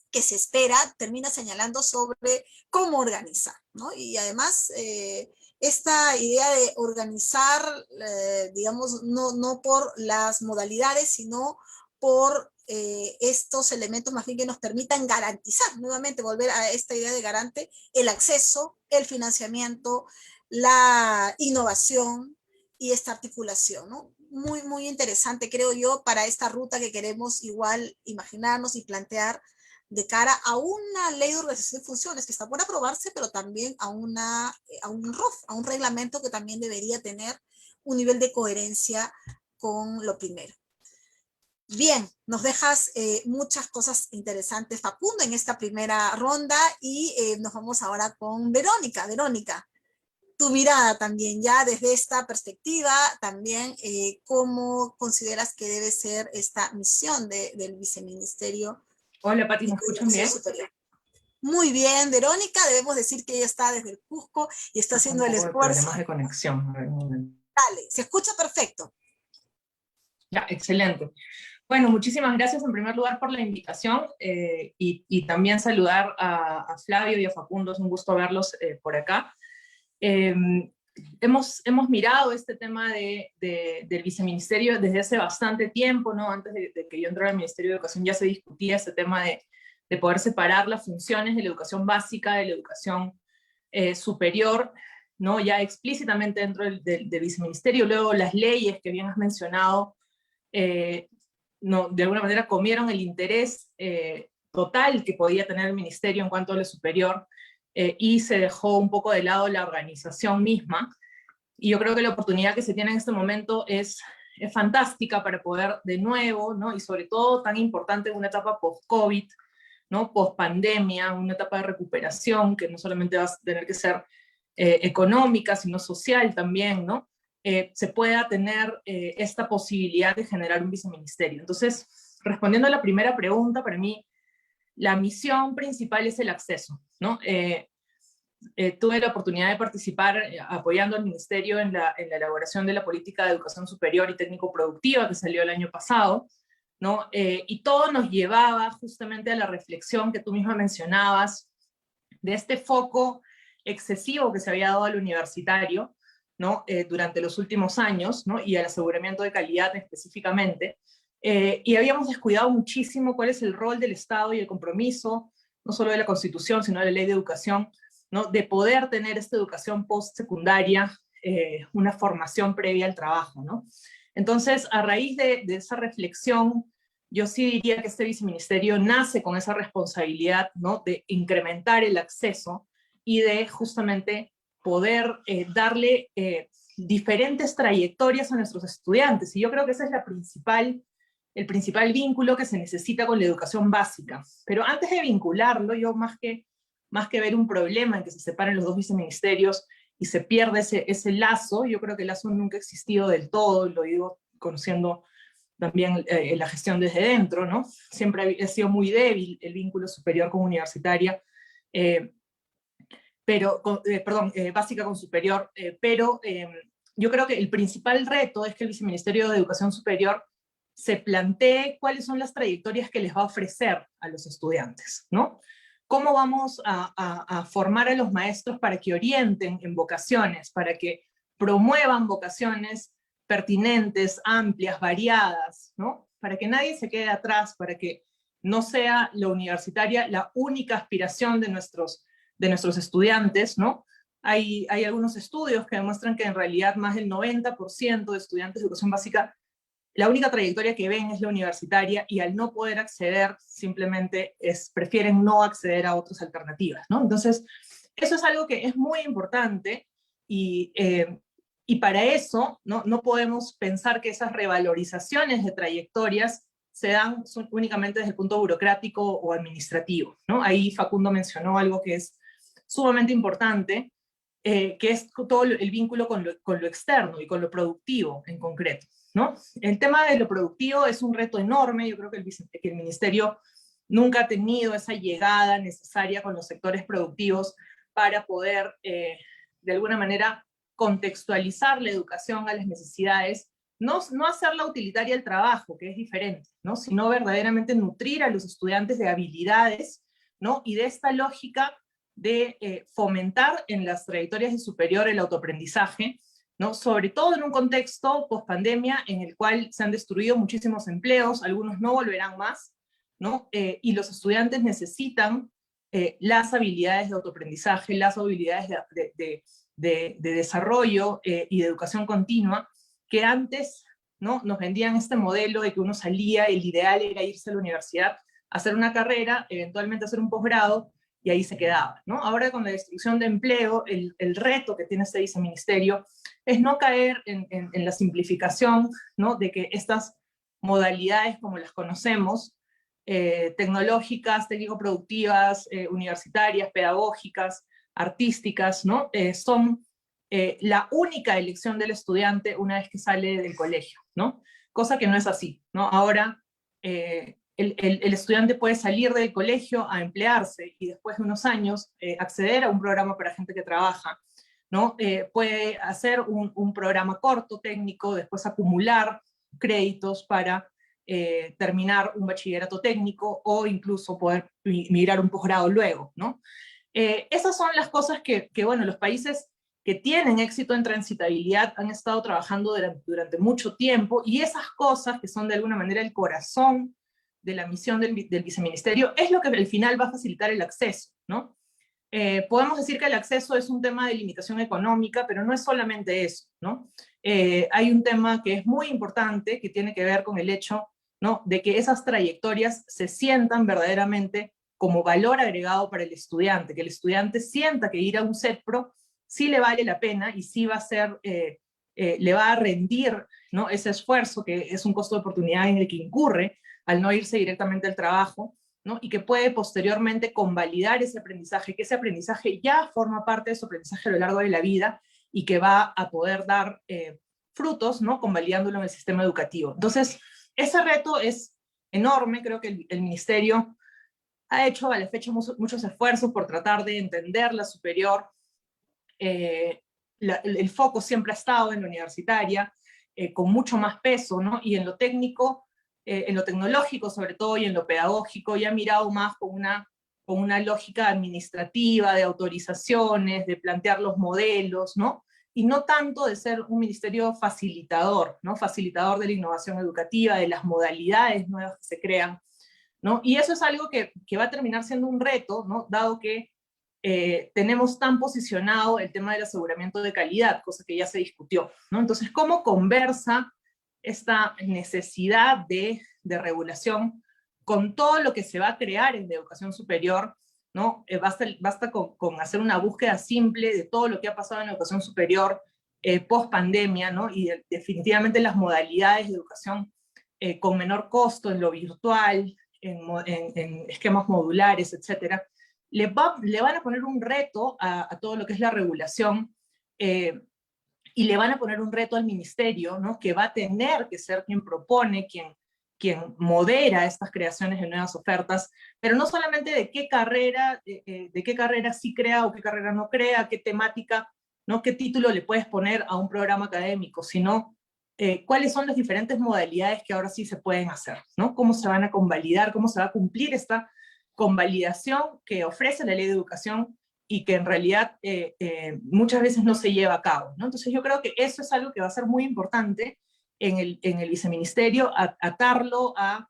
que se espera, termina señalando sobre cómo organizar, ¿no? Y además, esta idea de organizar, digamos, no por las modalidades, sino por estos elementos más bien que nos permitan garantizar, nuevamente volver a esta idea de garante, el acceso, el financiamiento, la innovación y esta articulación, ¿no? Muy, muy interesante, creo yo, para esta ruta que queremos igual imaginarnos y plantear de cara a una ley de organización de funciones que está por aprobarse, pero también a un ROF, a un reglamento que también debería tener un nivel de coherencia con lo primero. Bien, nos dejas muchas cosas interesantes, Facundo, en esta primera ronda y nos vamos ahora con Verónica. Verónica, tu mirada también ya desde esta perspectiva, también cómo consideras que debe ser esta misión del viceministerio. Hola, Pati, ¿me escuchan bien? Superior. Muy bien, Verónica, debemos decir que ella está desde el Cusco y está haciendo el esfuerzo. Problemas de conexión. Dale, se escucha perfecto. Ya, excelente. Bueno, muchísimas gracias en primer lugar por la invitación y también saludar a Flavio y a Facundo, es un gusto verlos por acá. Hemos mirado este tema del viceministerio desde hace bastante tiempo, ¿no? Antes de que yo entrara al Ministerio de Educación ya se discutía este tema de poder separar las funciones de la educación básica de la educación superior, ¿no? Ya explícitamente dentro del viceministerio. Luego las leyes que bien has mencionado, no, de alguna manera comieron el interés total que podía tener el ministerio en cuanto a lo superior, y se dejó un poco de lado la organización misma. Y yo creo que la oportunidad que se tiene en este momento es fantástica para poder de nuevo, ¿no? Y sobre todo tan importante en una etapa post-COVID, ¿no? Post-pandemia, una etapa de recuperación que no solamente va a tener que ser económica, sino social también, ¿no? Se pueda tener esta posibilidad de generar un viceministerio. Entonces, respondiendo a la primera pregunta, para mí la misión principal es el acceso, ¿no? Tuve la oportunidad de participar apoyando al ministerio en la elaboración de la política de educación superior y técnico-productiva que salió el año pasado, ¿no? Y todo nos llevaba justamente a la reflexión que tú misma mencionabas, de este foco excesivo que se había dado al universitario, ¿no? Durante los últimos años, ¿no? Y al aseguramiento de calidad específicamente, y habíamos descuidado muchísimo cuál es el rol del Estado y el compromiso, no solo de la Constitución, sino de la Ley de Educación, ¿no? De poder tener esta educación postsecundaria, una formación previa al trabajo, ¿no? Entonces, a raíz de esa reflexión, yo sí diría que este viceministerio nace con esa responsabilidad, ¿no? De incrementar el acceso y de justamente poder darle diferentes trayectorias a nuestros estudiantes. Y yo creo que ese es el principal vínculo que se necesita con la educación básica. Pero antes de vincularlo, yo más que ver un problema en que se separen los dos viceministerios y se pierde ese lazo, yo creo que el lazo nunca ha existido del todo, lo digo conociendo también la gestión desde dentro, ¿no? Siempre ha sido muy débil el vínculo superior con universitaria, básica con superior, pero yo creo que el principal reto es que el Viceministerio de Educación Superior se plantee cuáles son las trayectorias que les va a ofrecer a los estudiantes, ¿no? ¿Cómo vamos a formar a los maestros para que orienten en vocaciones, para que promuevan vocaciones pertinentes, amplias, variadas, ¿no? Para que nadie se quede atrás, para que no sea la universitaria la única aspiración de nuestros estudiantes, ¿no? Hay algunos estudios que demuestran que en realidad más del 90% de estudiantes de educación básica, la única trayectoria que ven es la universitaria, y al no poder acceder, simplemente prefieren no acceder a otras alternativas, ¿no? Entonces, eso es algo que es muy importante, y para eso no podemos pensar que esas revalorizaciones de trayectorias se dan únicamente desde el punto burocrático o administrativo, ¿no? Ahí Facundo mencionó algo que es sumamente importante, que es todo el vínculo con lo externo y con lo productivo en concreto, ¿no? El tema de lo productivo es un reto enorme. Yo creo que el ministerio nunca ha tenido esa llegada necesaria con los sectores productivos para poder, de alguna manera, contextualizar la educación a las necesidades, no hacerla utilitaria al trabajo, que es diferente, ¿no? Sino verdaderamente nutrir a los estudiantes de habilidades, ¿no? Y de esta lógica de fomentar en las trayectorias de superior el autoaprendizaje, ¿no? Sobre todo en un contexto post-pandemia en el cual se han destruido muchísimos empleos, algunos no volverán más, ¿no? Y los estudiantes necesitan las habilidades de autoaprendizaje, las habilidades de desarrollo y de educación continua, que antes, ¿no? Nos vendían este modelo de que uno salía, el ideal era irse a la universidad, hacer una carrera, eventualmente hacer un posgrado, y ahí se quedaba, ¿no? Ahora, con la destrucción de empleo, el reto que tiene este viceministerio es no caer en la simplificación, ¿no? De que estas modalidades, como las conocemos, tecnológicas, técnico-productivas, universitarias, pedagógicas, artísticas, ¿no? Son la única elección del estudiante una vez que sale del colegio, ¿no? Cosa que no es así, ¿no? Ahora el estudiante puede salir del colegio a emplearse y después de unos años acceder a un programa para gente que trabaja, ¿no? Puede hacer un programa corto técnico, después acumular créditos para terminar un bachillerato técnico o incluso poder migrar un posgrado luego, ¿no? Esas son las cosas que, bueno, los países que tienen éxito en transitabilidad han estado trabajando durante mucho tiempo, y esas cosas que son de alguna manera el corazón de la misión del viceministerio es lo que al final va a facilitar el acceso, ¿no? Podemos decir que el acceso es un tema de limitación económica, pero no es solamente eso, ¿no? Hay un tema que es muy importante, que tiene que ver con el hecho, ¿no?, de que esas trayectorias se sientan verdaderamente como valor agregado para el estudiante, que el estudiante sienta que ir a un CETPRO sí le vale la pena y sí va a ser, le va a rendir, ¿no?, ese esfuerzo que es un costo de oportunidad en el que incurre al no irse directamente al trabajo, ¿no?, y que puede posteriormente convalidar ese aprendizaje, que ese aprendizaje ya forma parte de su aprendizaje a lo largo de la vida y que va a poder dar frutos, ¿no?, convalidándolo en el sistema educativo. Entonces, ese reto es enorme. Creo que el ministerio ha hecho a la fecha muchos esfuerzos por tratar de entender la superior. El foco siempre ha estado en la universitaria, con mucho más peso, ¿no? Y en lo técnico, en lo tecnológico sobre todo, y en lo pedagógico, ya ha mirado más con una lógica administrativa, de autorizaciones, de plantear los modelos, ¿no? Y no tanto de ser un ministerio facilitador, ¿no? Facilitador de la innovación educativa, de las modalidades nuevas que se crean, ¿no? Y eso es algo que va a terminar siendo un reto, ¿no?, dado que tenemos tan posicionado el tema del aseguramiento de calidad, cosa que ya se discutió, ¿no? Entonces, ¿cómo conversa esta necesidad de regulación con todo lo que se va a crear en la educación superior, ¿no? Basta con hacer una búsqueda simple de todo lo que ha pasado en la educación superior post pandemia, ¿no? Y definitivamente las modalidades de educación con menor costo, en lo virtual, en esquemas modulares, etcétera, le van a poner un reto a todo lo que es la regulación, y le van a poner un reto al ministerio, ¿no?, que va a tener que ser quien propone, quien modera estas creaciones de nuevas ofertas, pero no solamente de qué carrera sí crea o qué carrera no crea, qué temática, ¿no?, qué título le puedes poner a un programa académico, sino cuáles son las diferentes modalidades que ahora sí se pueden hacer, ¿no? Cómo se van a convalidar, cómo se va a cumplir esta convalidación que ofrece la ley de educación y que en realidad muchas veces no se lleva a cabo, ¿no? Entonces yo creo que eso es algo que va a ser muy importante en el viceministerio, atarlo a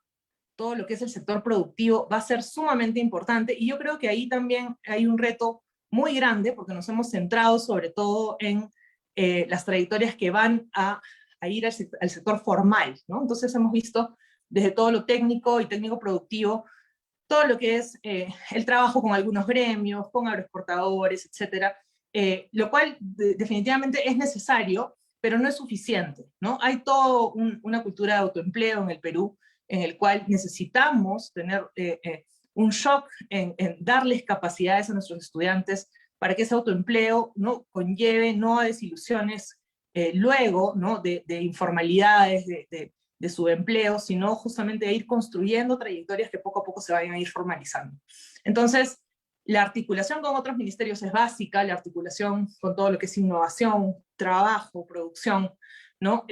todo lo que es el sector productivo, va a ser sumamente importante, y yo creo que ahí también hay un reto muy grande, porque nos hemos centrado sobre todo en las trayectorias que van a ir al sector formal, ¿no? Entonces hemos visto desde todo lo técnico y técnico productivo, todo lo que es el trabajo con algunos gremios, con agroexportadores, etcétera, lo cual definitivamente es necesario, pero no es suficiente, ¿no? Hay toda una cultura de autoempleo en el Perú, en el cual necesitamos tener un shock en darles capacidades a nuestros estudiantes para que ese autoempleo no conlleve no a desilusiones luego, ¿no?, de informalidades, de subempleo, sino justamente de ir construyendo trayectorias que poco a poco se vayan a ir formalizando. Entonces, la articulación con otros ministerios es básica, la articulación con todo lo que es innovación, trabajo, producción, ¿no?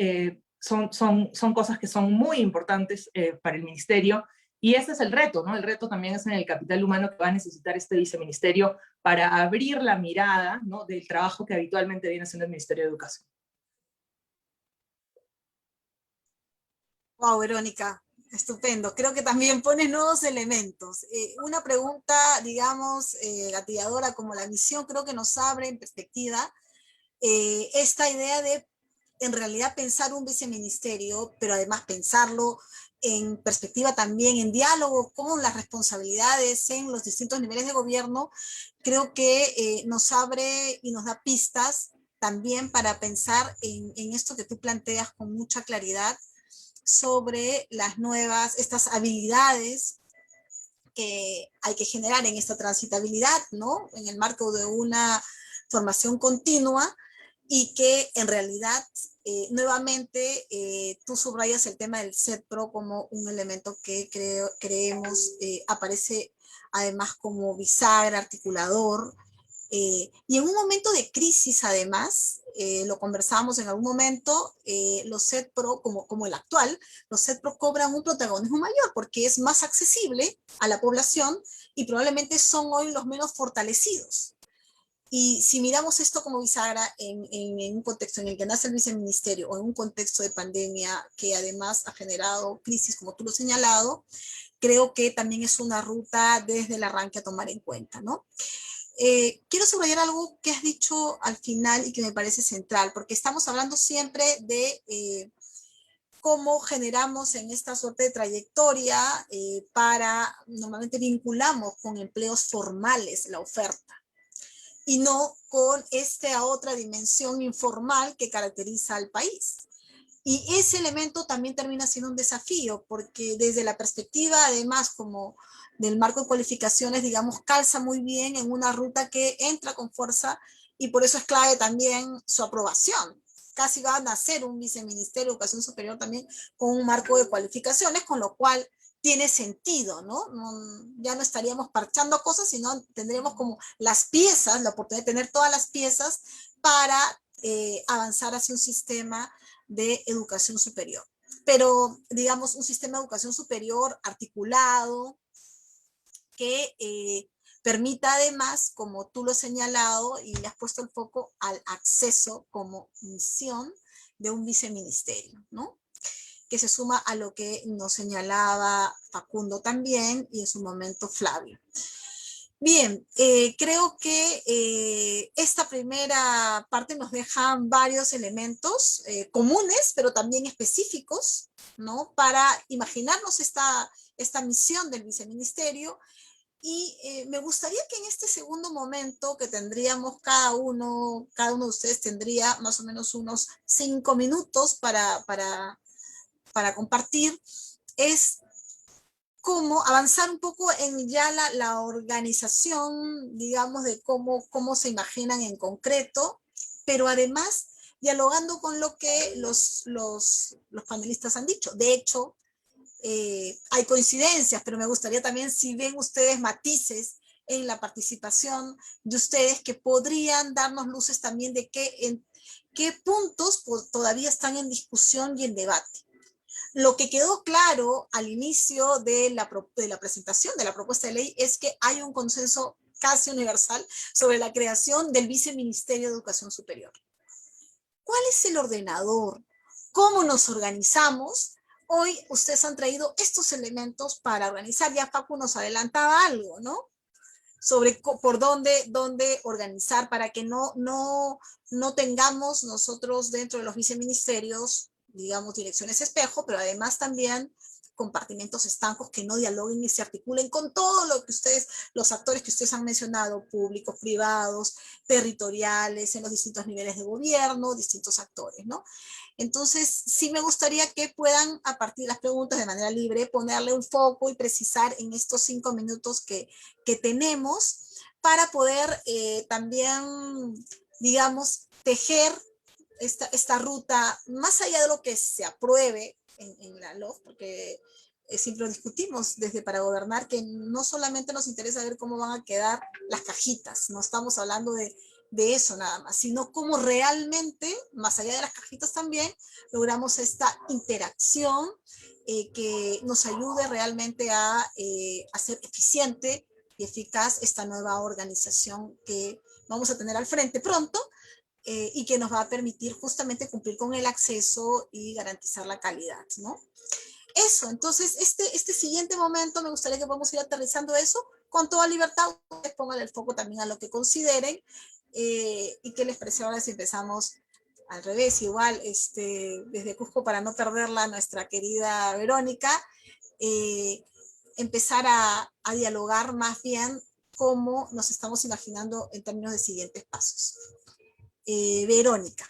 Son cosas que son muy importantes para el ministerio, y ese es el reto, ¿no? El reto también es en el capital humano que va a necesitar este viceministerio para abrir la mirada, ¿no?, del trabajo que habitualmente viene haciendo el Ministerio de Educación. Wow, Verónica, estupendo. Creo que también pones nuevos elementos. Una pregunta, digamos, gatilladora como la misión, creo que nos abre en perspectiva esta idea de, en realidad, pensar un viceministerio, pero además pensarlo en perspectiva también, en diálogo con las responsabilidades en los distintos niveles de gobierno. Creo que nos abre y nos da pistas también para pensar en esto que tú planteas con mucha claridad, sobre las nuevas, estas habilidades que hay que generar en esta transitabilidad, ¿no?, en el marco de una formación continua, y que en realidad, nuevamente, tú subrayas el tema del CEDPRO como un elemento que creemos aparece además como bisagra, articulador, y en un momento de crisis, además, lo conversábamos en algún momento, los CEDPRO, como el actual, los CEDPRO cobran un protagonismo mayor porque es más accesible a la población y probablemente son hoy los menos fortalecidos. Y si miramos esto como bisagra en un contexto en el que nace el viceministerio o en un contexto de pandemia que además ha generado crisis, como tú lo has señalado, creo que también es una ruta desde el arranque a tomar en cuenta, ¿no? Quiero subrayar algo que has dicho al final y que me parece central, porque estamos hablando siempre de cómo generamos en esta suerte de trayectoria normalmente vinculamos con empleos formales la oferta y no con esta otra dimensión informal que caracteriza al país. Y ese elemento también termina siendo un desafío, porque desde la perspectiva, además, como del marco de cualificaciones, digamos, calza muy bien en una ruta que entra con fuerza y por eso es clave también su aprobación. Casi va a nacer un viceministerio de Educación Superior también con un marco de cualificaciones, con lo cual tiene sentido, ¿no? Ya no estaríamos parchando cosas, sino tendríamos como las piezas, la oportunidad de tener todas las piezas para avanzar hacia un sistema de educación superior. Pero, digamos, un sistema de educación superior articulado que permita además, como tú lo has señalado y le has puesto el foco al acceso como misión de un viceministerio, ¿no? Que se suma a lo que nos señalaba Facundo también y en su momento Flavio. Bien, creo que esta primera parte nos deja varios elementos comunes, pero también específicos, ¿no? Para imaginarnos esta misión del viceministerio. Y me gustaría que en este segundo momento que tendríamos cada uno de ustedes tendría más o menos unos 5 minutos para compartir, es cómo avanzar un poco en ya la organización, digamos, de cómo se imaginan en concreto, pero además dialogando con lo que los panelistas han dicho. De hecho, hay coincidencias, pero me gustaría también si ven ustedes matices en la participación de ustedes que podrían darnos luces también de en qué puntos todavía están en discusión y en debate. Lo que quedó claro al inicio de la presentación de la propuesta de ley es que hay un consenso casi universal sobre la creación del Viceministerio de Educación Superior. ¿Cuál es el ordenador? ¿Cómo nos organizamos? Hoy ustedes han traído estos elementos para organizar. Ya Facu nos adelantaba algo, ¿no? Sobre por dónde organizar para que no tengamos nosotros dentro de los viceministerios, digamos, direcciones espejo, pero además también compartimentos estancos que no dialoguen y se articulen con todo lo que ustedes, los actores que ustedes han mencionado, públicos, privados, territoriales, en los distintos niveles de gobierno, distintos actores, ¿no? Entonces, sí me gustaría que puedan, a partir de las preguntas de manera libre, ponerle un foco y precisar en estos 5 minutos que tenemos para poder también, digamos, tejer esta ruta, más allá de lo que se apruebe en la LOF, porque siempre lo discutimos desde Para Gobernar, que no solamente nos interesa ver cómo van a quedar las cajitas, no estamos hablando de eso nada más, sino cómo realmente, más allá de las cajitas también, logramos esta interacción que nos ayude realmente a hacer eficiente y eficaz esta nueva organización que vamos a tener al frente pronto y que nos va a permitir justamente cumplir con el acceso y garantizar la calidad, ¿no? Eso, entonces, este siguiente momento me gustaría que podamos ir aterrizando eso con toda libertad. Ustedes pongan el foco también a lo que consideren y qué les parece ahora si empezamos al revés, igual, desde Cusco para no perderla, nuestra querida Verónica, empezar a dialogar más bien cómo nos estamos imaginando en términos de siguientes pasos. Verónica.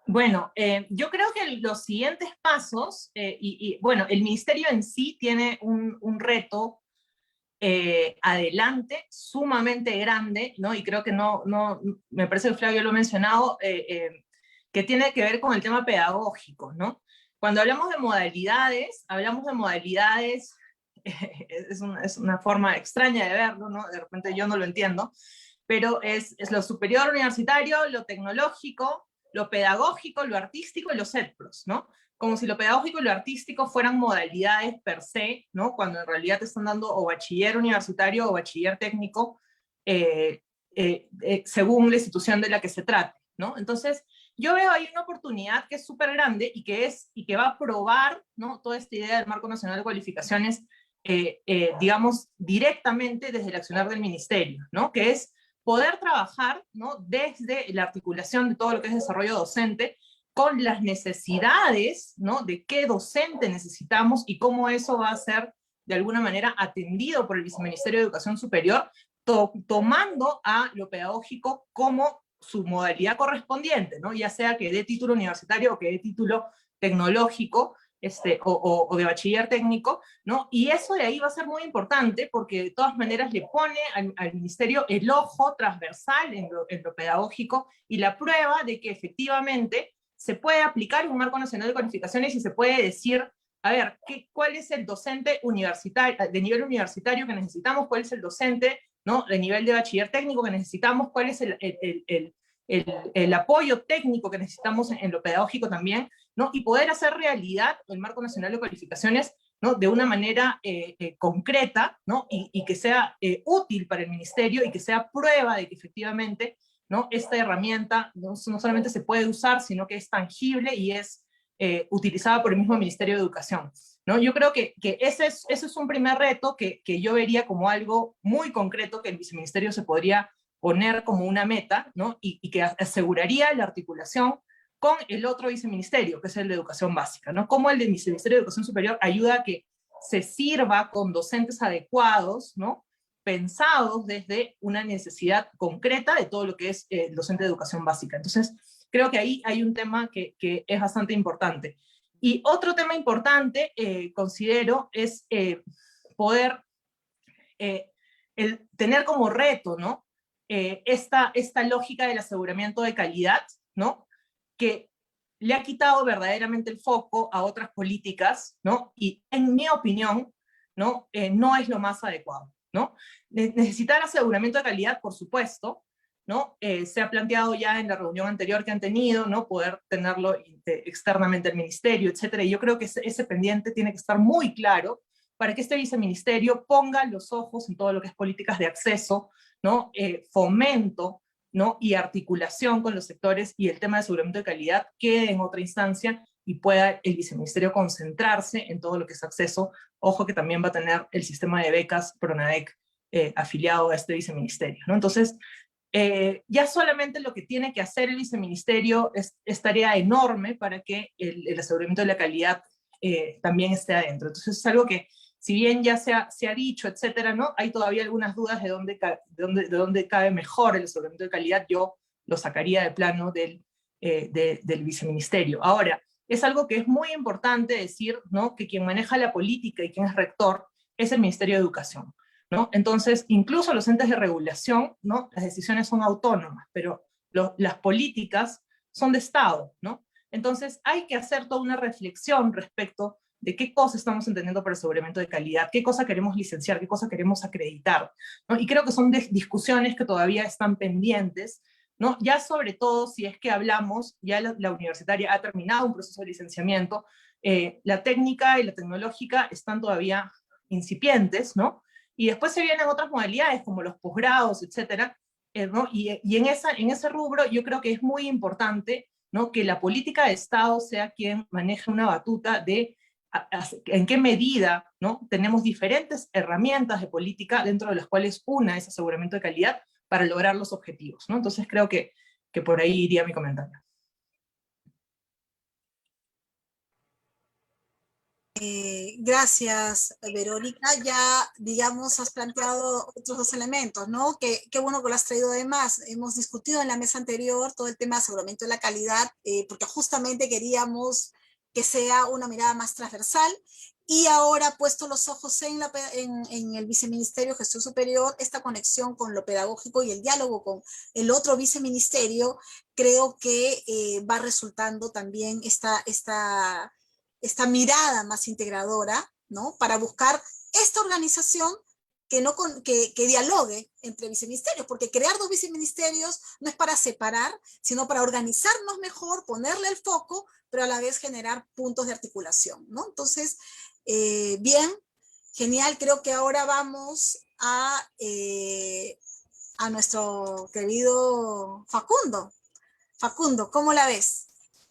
Bueno, yo creo que los siguientes pasos, bueno, el ministerio en sí tiene un reto adelante, sumamente grande, ¿no? Y creo que me parece que Flavio lo ha mencionado, que tiene que ver con el tema pedagógico, ¿no? Cuando hablamos de modalidades, es una forma extraña de verlo, ¿no? De repente yo no lo entiendo, pero es lo superior universitario, lo tecnológico, lo pedagógico, lo artístico y los CETPROS, ¿no? Como si lo pedagógico y lo artístico fueran modalidades per se, ¿no? Cuando en realidad te están dando o bachiller universitario o bachiller técnico, según la institución de la que se trate, ¿no? Entonces, yo veo ahí una oportunidad que es súper grande y que va a probar, ¿no? Toda esta idea del Marco Nacional de Cualificaciones, digamos, directamente desde el accionar del ministerio, ¿no? Que es poder trabajar, ¿no? Desde la articulación de todo lo que es desarrollo docente, con las necesidades, ¿no? De qué docente necesitamos y cómo eso va a ser de alguna manera atendido por el Viceministerio de Educación Superior, tomando a lo pedagógico como su modalidad correspondiente, ¿no? Ya sea que dé título universitario o que dé título tecnológico, o de bachiller técnico, ¿no? Y eso de ahí va a ser muy importante porque de todas maneras le pone al ministerio el ojo transversal en lo pedagógico y la prueba de que efectivamente se puede aplicar un marco nacional de cualificaciones y se puede decir, a ver, ¿cuál es el docente universitario, de nivel universitario que necesitamos? ¿Cuál es el docente, ¿no? de nivel de bachiller técnico que necesitamos? ¿Cuál es el apoyo técnico que necesitamos en lo pedagógico también? ¿No? Y poder hacer realidad el Marco Nacional de Cualificaciones, ¿no? de una manera concreta, ¿no? y que sea útil para el ministerio y que sea prueba de que efectivamente, ¿no? esta herramienta no solamente se puede usar, sino que es tangible y es utilizada por el mismo Ministerio de Educación, ¿no? Yo creo que ese es un primer reto que yo vería como algo muy concreto que el viceministerio se podría poner como una meta, ¿no? y que aseguraría la articulación con el otro viceministerio, que es el de Educación Básica, ¿no? Cómo el de Viceministerio de Educación Superior ayuda a que se sirva con docentes adecuados, ¿no? Pensados desde una necesidad concreta de todo lo que es el docente de Educación Básica. Entonces, creo que ahí hay un tema que es bastante importante. Y otro tema importante, considero, es poder tener como reto, ¿no? Esta lógica del aseguramiento de calidad, ¿no? Que le ha quitado verdaderamente el foco a otras políticas, ¿no? Y en mi opinión, ¿no? No es lo más adecuado, ¿no? Necesitar aseguramiento de calidad, por supuesto, ¿no? Se ha planteado ya en la reunión anterior que han tenido, ¿no? Poder tenerlo externamente al ministerio, etcétera. Y yo creo que ese pendiente tiene que estar muy claro para que este viceministerio ponga los ojos en todo lo que es políticas de acceso, ¿no? Fomento, ¿no? y articulación con los sectores, y el tema de aseguramiento de calidad quede en otra instancia y pueda el viceministerio concentrarse en todo lo que es acceso. Ojo que también va a tener el sistema de becas PRONADEC afiliado a este viceministerio, ¿no? Entonces, ya solamente lo que tiene que hacer el viceministerio es tarea enorme para que el aseguramiento de la calidad también esté adentro. Entonces es algo que, si bien ya se ha dicho, etcétera, ¿no? Hay todavía algunas dudas de dónde cabe mejor el aseguramiento de calidad. Yo lo sacaría de plano del viceministerio. Ahora, es algo que es muy importante decir, ¿no? Que quien maneja la política y quien es rector es el Ministerio de Educación, ¿no? Entonces, incluso los entes de regulación, ¿no? Las decisiones son autónomas, pero las políticas son de Estado, ¿no? Entonces, hay que hacer toda una reflexión respecto de qué cosa estamos entendiendo por aseguramiento de calidad, qué cosa queremos licenciar, qué cosa queremos acreditar, ¿no? Y creo que son discusiones que todavía están pendientes, ¿no? Ya sobre todo si es que hablamos, ya la universitaria ha terminado un proceso de licenciamiento, la técnica y la tecnológica están todavía incipientes, ¿no? Y después se vienen otras modalidades como los posgrados, etcétera, ¿no? Y en ese rubro yo creo que es muy importante, ¿no? que la política de Estado sea quien maneje una batuta de en qué medida, ¿no? tenemos diferentes herramientas de política, dentro de las cuales una es aseguramiento de calidad para lograr los objetivos, ¿no? Entonces creo que por ahí iría mi comentario. Gracias, Verónica. Ya, digamos, has planteado otros dos elementos, ¿no? Qué bueno que lo has traído además. Hemos discutido en la mesa anterior todo el tema de aseguramiento de la calidad, porque justamente queríamos que sea una mirada más transversal, y ahora ha puesto los ojos en el Viceministerio de Gestión Superior, esta conexión con lo pedagógico y el diálogo con el otro viceministerio, creo que va resultando también esta mirada más integradora, ¿no? Para buscar esta organización que dialogue entre viceministerios, porque crear dos viceministerios no es para separar, sino para organizarnos mejor, ponerle el foco, pero a la vez generar puntos de articulación, ¿no? Entonces, bien, genial, creo que ahora vamos a nuestro querido Facundo. Facundo, ¿cómo la ves?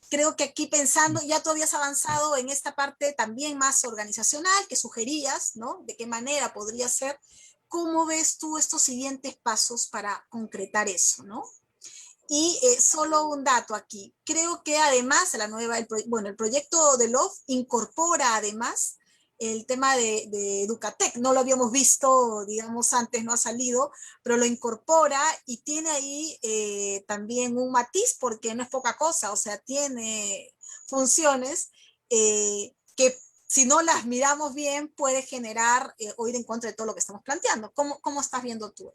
Creo que aquí pensando, ya tú habías avanzado en esta parte también más organizacional, que sugerías, ¿no? De qué manera podría ser. ¿Cómo ves tú estos siguientes pasos para concretar eso, ¿no? Y solo un dato aquí. Creo que además el proyecto de LOF incorpora además el tema de Educatec. No lo habíamos visto, digamos, antes, no ha salido, pero lo incorpora y tiene ahí también un matiz, porque no es poca cosa, o sea, tiene funciones que si no las miramos bien puede generar o ir en contra de todo lo que estamos planteando. ¿Cómo estás viendo tú?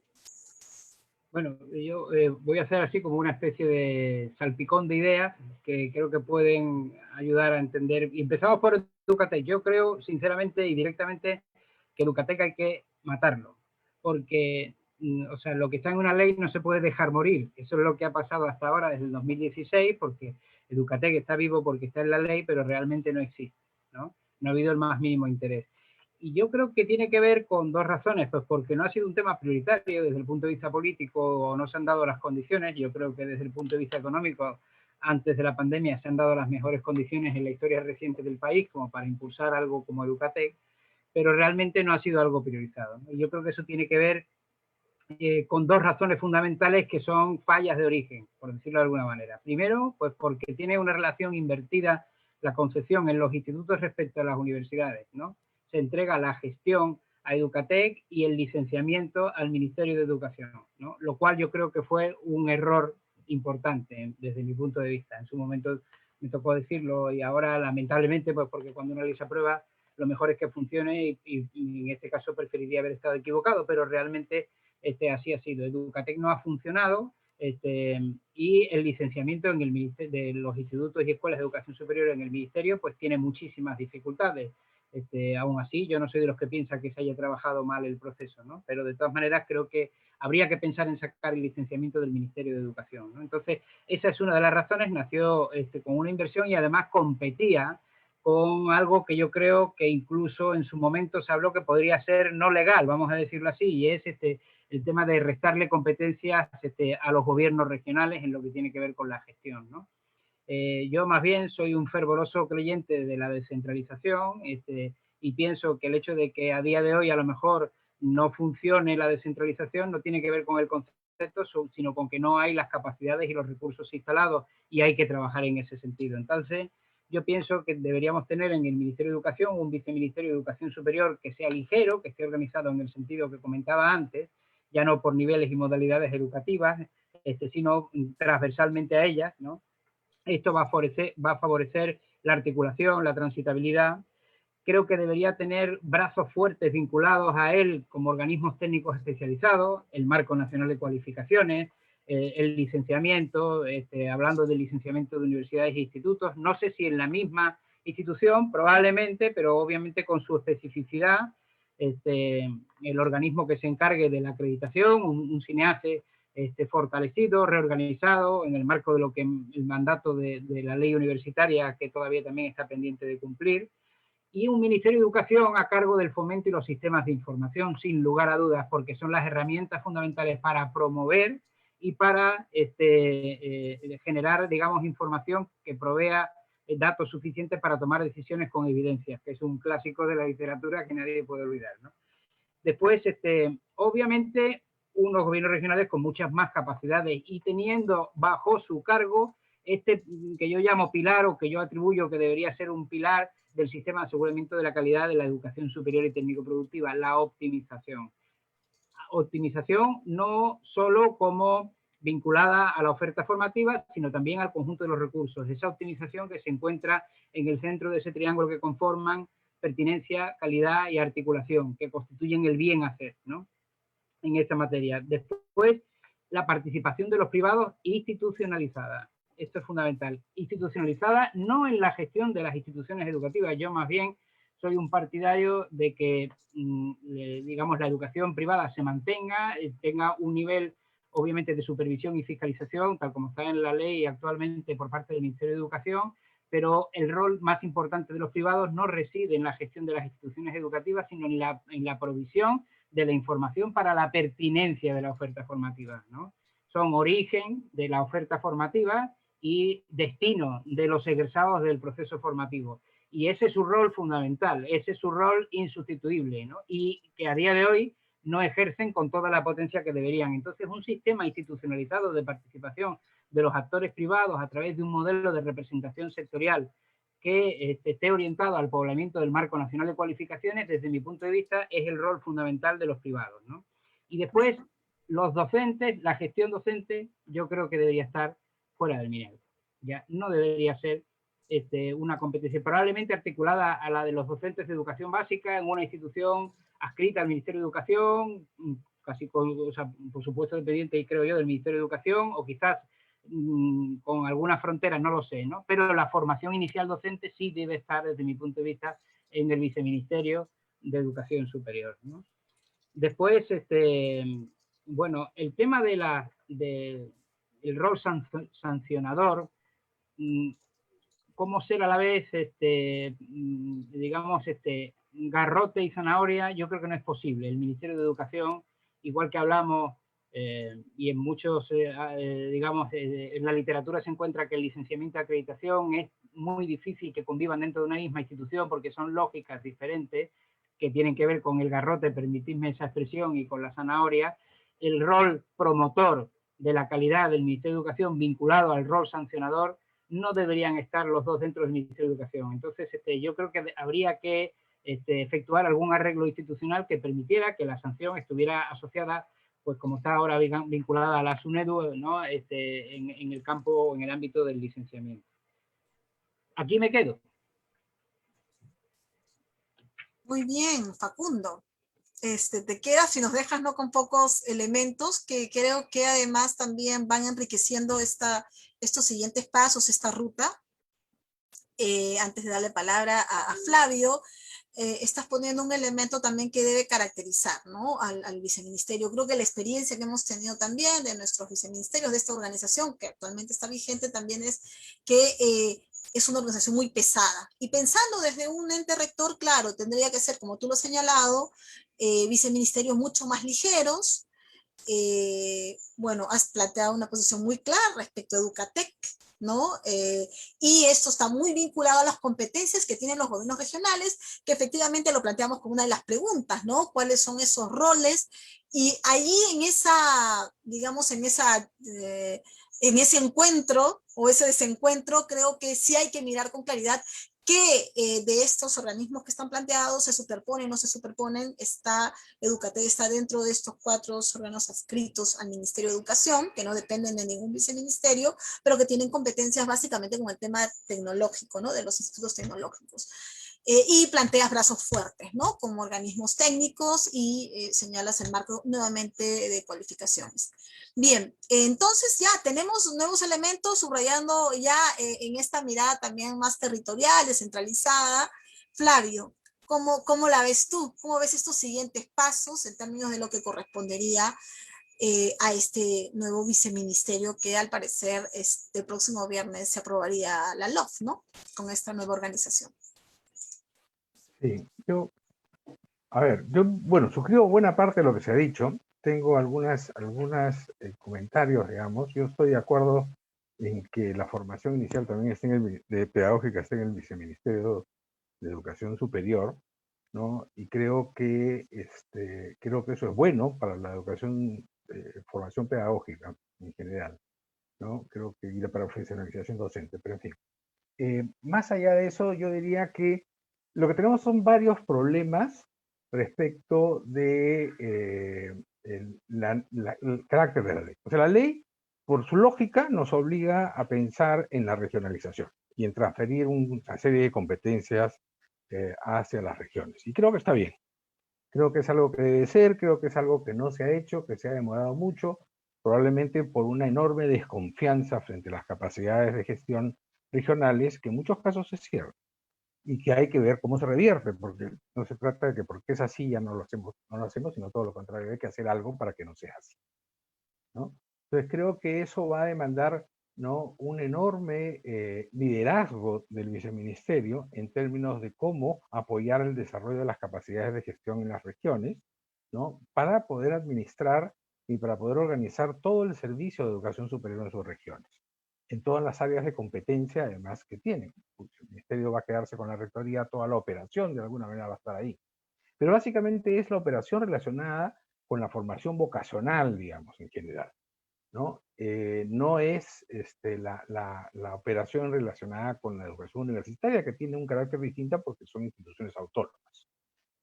Bueno, yo voy a hacer así como una especie de salpicón de ideas que creo que pueden ayudar a entender. Y empezamos por Educatec. Yo creo, sinceramente y directamente, que Educatec hay que matarlo. Porque, o sea, lo que está en una ley no se puede dejar morir. Eso es lo que ha pasado hasta ahora, desde el 2016, porque Educatec está vivo porque está en la ley, pero realmente no existe, ¿no? No ha habido el más mínimo interés. Y yo creo que tiene que ver con dos razones, pues porque no ha sido un tema prioritario desde el punto de vista político o no se han dado las condiciones. Yo creo que desde el punto de vista económico, antes de la pandemia, se han dado las mejores condiciones en la historia reciente del país como para impulsar algo como Educatec, pero realmente no ha sido algo priorizado, ¿no? Y yo creo que eso tiene que ver con dos razones fundamentales que son fallas de origen, por decirlo de alguna manera. Primero, pues porque tiene una relación invertida la concepción en los institutos respecto a las universidades, ¿no? Se entrega la gestión a Educatec y el licenciamiento al Ministerio de Educación, ¿no? Lo cual yo creo que fue un error importante desde mi punto de vista. En su momento me tocó decirlo y ahora lamentablemente, pues porque cuando una ley se aprueba, lo mejor es que funcione y en este caso preferiría haber estado equivocado, pero realmente así ha sido. Educatec no ha funcionado y el licenciamiento en el ministerio, de los institutos y escuelas de educación superior en el ministerio pues tiene muchísimas dificultades. Aún así, yo no soy de los que piensa que se haya trabajado mal el proceso, ¿no? Pero de todas maneras creo que habría que pensar en sacar el licenciamiento del Ministerio de Educación, ¿no? Entonces, esa es una de las razones, nació con una inversión y además competía con algo que yo creo que incluso en su momento se habló que podría ser no legal, vamos a decirlo así, y es el tema de restarle competencias a los gobiernos regionales en lo que tiene que ver con la gestión, ¿no? Yo más bien soy un fervoroso creyente de la descentralización y pienso que el hecho de que a día de hoy a lo mejor no funcione la descentralización no tiene que ver con el concepto, sino con que no hay las capacidades y los recursos instalados y hay que trabajar en ese sentido. Entonces, yo pienso que deberíamos tener en el Ministerio de Educación un viceministerio de Educación Superior que sea ligero, que esté organizado en el sentido que comentaba antes, ya no por niveles y modalidades educativas, sino transversalmente a ellas, ¿no? Esto va a favorecer la articulación, la transitabilidad. Creo que debería tener brazos fuertes vinculados a él como organismos técnicos especializados, el Marco Nacional de Cualificaciones, el licenciamiento, hablando del licenciamiento de universidades e institutos, no sé si en la misma institución, probablemente, pero obviamente con su especificidad, el organismo que se encargue de la acreditación, un CINEACE fortalecido, reorganizado en el marco de lo que el mandato de la ley universitaria que todavía también está pendiente de cumplir, y un Ministerio de Educación a cargo del fomento y los sistemas de información, sin lugar a dudas, porque son las herramientas fundamentales para promover y para generar, digamos, información que provea datos suficientes para tomar decisiones con evidencia, que es un clásico de la literatura que nadie puede olvidar, ¿no? Después, obviamente, unos gobiernos regionales con muchas más capacidades y teniendo bajo su cargo que yo llamo pilar o que yo atribuyo que debería ser un pilar del sistema de aseguramiento de la calidad de la educación superior y técnico-productiva, la optimización. Optimización no solo como vinculada a la oferta formativa, sino también al conjunto de los recursos. Esa optimización que se encuentra en el centro de ese triángulo que conforman pertinencia, calidad y articulación, que constituyen el bien hacer, ¿no?, en esta materia. Después, la participación de los privados institucionalizada. Esto es fundamental. Institucionalizada no en la gestión de las instituciones educativas. Yo más bien soy un partidario de que, digamos, la educación privada se mantenga, tenga un nivel, obviamente, de supervisión y fiscalización, tal como está en la ley actualmente por parte del Ministerio de Educación, pero el rol más importante de los privados no reside en la gestión de las instituciones educativas, sino en la provisión de la información para la pertinencia de la oferta formativa, ¿no? Son origen de la oferta formativa y destino de los egresados del proceso formativo. Y ese es su rol fundamental, ese es su rol insustituible, ¿no? Y que a día de hoy no ejercen con toda la potencia que deberían. Entonces, un sistema institucionalizado de participación de los actores privados a través de un modelo de representación sectorial que esté orientado al poblamiento del marco nacional de cualificaciones, desde mi punto de vista, es el rol fundamental de los privados, ¿no? Y después, los docentes, la gestión docente, yo creo que debería estar fuera del MINEDU. Ya no debería ser una competencia probablemente articulada a la de los docentes de educación básica en una institución adscrita al Ministerio de Educación, casi o sea, por supuesto dependiente, creo yo, del Ministerio de Educación, o quizás con algunas fronteras, no lo sé, ¿no? Pero la formación inicial docente sí debe estar, desde mi punto de vista, en el Viceministerio de Educación Superior, ¿no? Después, bueno, el tema del rol sancionador, cómo ser a la vez, digamos, garrote y zanahoria, yo creo que no es posible. El Ministerio de Educación, igual que hablamos, y en muchos, digamos, en la literatura se encuentra que el licenciamiento y acreditación es muy difícil que convivan dentro de una misma institución porque son lógicas diferentes que tienen que ver con el garrote, permitidme esa expresión, y con la zanahoria. El rol promotor de la calidad del Ministerio de Educación vinculado al rol sancionador, no deberían estar los dos dentro del Ministerio de Educación. Entonces, yo creo que habría que efectuar algún arreglo institucional que permitiera que la sanción estuviera asociada, pues como está ahora vinculada a la SUNEDU, ¿no? En el campo, en el ámbito del licenciamiento. Aquí me quedo. Muy bien, Facundo. Te quedas y nos dejas, ¿no?, con pocos elementos que creo que además también van enriqueciendo estos siguientes pasos, esta ruta. Antes de darle palabra a Flavio, estás poniendo un elemento también que debe caracterizar, ¿no?, al viceministerio. Creo que la experiencia que hemos tenido también de nuestros viceministerios, de esta organización que actualmente está vigente, también es que es una organización muy pesada. Y pensando desde un ente rector, claro, tendría que ser, como tú lo has señalado, viceministerios mucho más ligeros. Bueno, has planteado una posición muy clara respecto a Educatec, ¿no? Y esto está muy vinculado a las competencias que tienen los gobiernos regionales, que efectivamente lo planteamos como una de las preguntas, ¿no? ¿Cuáles son esos roles? Y allí en esa, digamos, en ese encuentro o ese desencuentro, creo que sí hay que mirar con claridad que de estos organismos que están planteados se superponen, no se superponen. Educatec está dentro de estos 4 órganos adscritos al Ministerio de Educación, que no dependen de ningún viceministerio, pero que tienen competencias básicamente con el tema tecnológico, ¿no?, de los institutos tecnológicos. Y planteas brazos fuertes, ¿no?, como organismos técnicos, y señalas el marco nuevamente de cualificaciones. Bien, entonces ya tenemos nuevos elementos, subrayando ya en esta mirada también más territorial, descentralizada. Flavio, ¿cómo la ves tú? ¿Cómo ves estos siguientes pasos en términos de lo que correspondería a este nuevo viceministerio que al parecer el próximo viernes se aprobaría la LOF, ¿no?, con esta nueva organización? Sí, bueno, suscribo buena parte de lo que se ha dicho. Tengo algunos comentarios, digamos. Yo estoy de acuerdo en que la formación inicial también esté pedagógica esté en el Viceministerio de Educación Superior, ¿no? Y creo que eso es bueno para la educación, formación pedagógica en general, ¿no? Creo que ir para profesionalización docente, pero en fin. Más allá de eso, yo diría que lo que tenemos son varios problemas respecto de el carácter de la ley. O sea, la ley, por su lógica, nos obliga a pensar en la regionalización y en transferir una serie de competencias hacia las regiones. Y creo que está bien. Creo que es algo que debe ser, creo que es algo que no se ha hecho, que se ha demorado mucho, probablemente por una enorme desconfianza frente a las capacidades de gestión regionales, que en muchos casos es cierto, y que hay que ver cómo se revierte, porque no se trata de que porque es así ya no lo hacemos, sino todo lo contrario, hay que hacer algo para que no sea así, ¿no? Entonces creo que eso va a demandar, ¿no?, un enorme liderazgo del viceministerio en términos de cómo apoyar el desarrollo de las capacidades de gestión en las regiones, ¿no?, para poder administrar y para poder organizar todo el servicio de educación superior en sus regiones, en todas las áreas de competencia además que tienen. El ministerio va a quedarse con la rectoría, toda la operación de alguna manera va a estar ahí. Pero básicamente es la operación relacionada con la formación vocacional, digamos, en general, ¿no? No es la operación relacionada con la educación universitaria, que tiene un carácter distinto porque son instituciones autónomas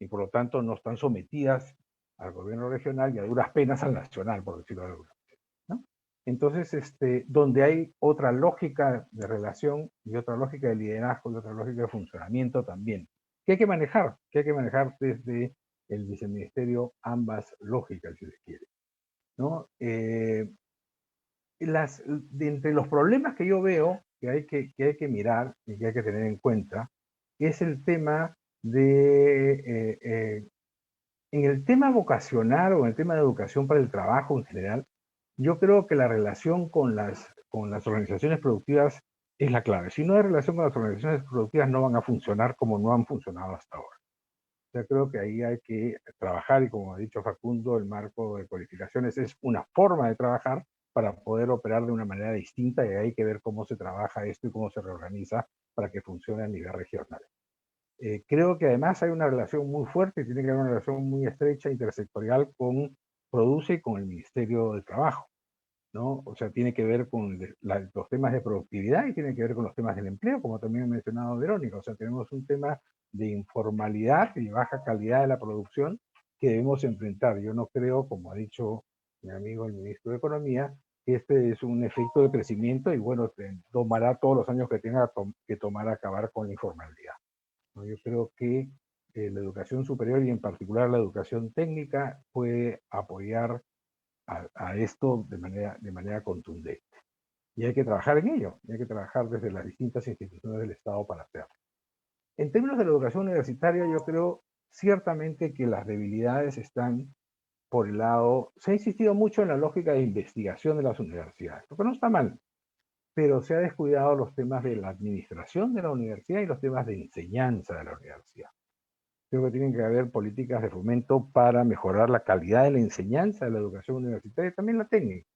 y por lo tanto no están sometidas al gobierno regional y a duras penas al nacional, por decirlo de alguna manera, ¿no? Entonces, donde hay otra lógica de relación y otra lógica de liderazgo y otra lógica de funcionamiento también, que hay que manejar desde el viceministerio ambas lógicas, si se quiere, ¿no? De entre los problemas que yo veo que hay que mirar y que hay que tener en cuenta es el tema en el tema vocacional o en el tema de educación para el trabajo en general, yo creo que la relación con las organizaciones productivas es la clave. Si no hay relación con las organizaciones productivas, no van a funcionar como no han funcionado hasta ahora. Yo creo que ahí hay que trabajar y, como ha dicho Facundo, el marco de cualificaciones es una forma de trabajar para poder operar de una manera distinta, y hay que ver cómo se trabaja esto y cómo se reorganiza para que funcione a nivel regional. Creo que además hay una relación muy fuerte, tiene que haber una relación muy estrecha, intersectorial con Produce y con el Ministerio del Trabajo, ¿no? O sea, tiene que ver con los temas de productividad y tiene que ver con los temas del empleo, como también ha mencionado Verónica. O sea, tenemos un tema de informalidad y baja calidad de la producción que debemos enfrentar. Yo no creo, como ha dicho mi amigo el ministro de Economía, que este es un efecto de crecimiento y bueno, tomará todos los años que tenga que tomar acabar con la informalidad, ¿no? Yo creo que la educación superior y en particular la educación técnica puede apoyar a esto de manera contundente. Y hay que trabajar en ello, y hay que trabajar desde las distintas instituciones del Estado para hacerlo. En términos de la educación universitaria, yo creo ciertamente que las debilidades están por el lado, se ha insistido mucho en la lógica de investigación de las universidades, lo que no está mal, pero se ha descuidado los temas de la administración de la universidad y los temas de enseñanza de la universidad. Creo que tienen que haber políticas de fomento para mejorar la calidad de la enseñanza de la educación universitaria y también la técnica.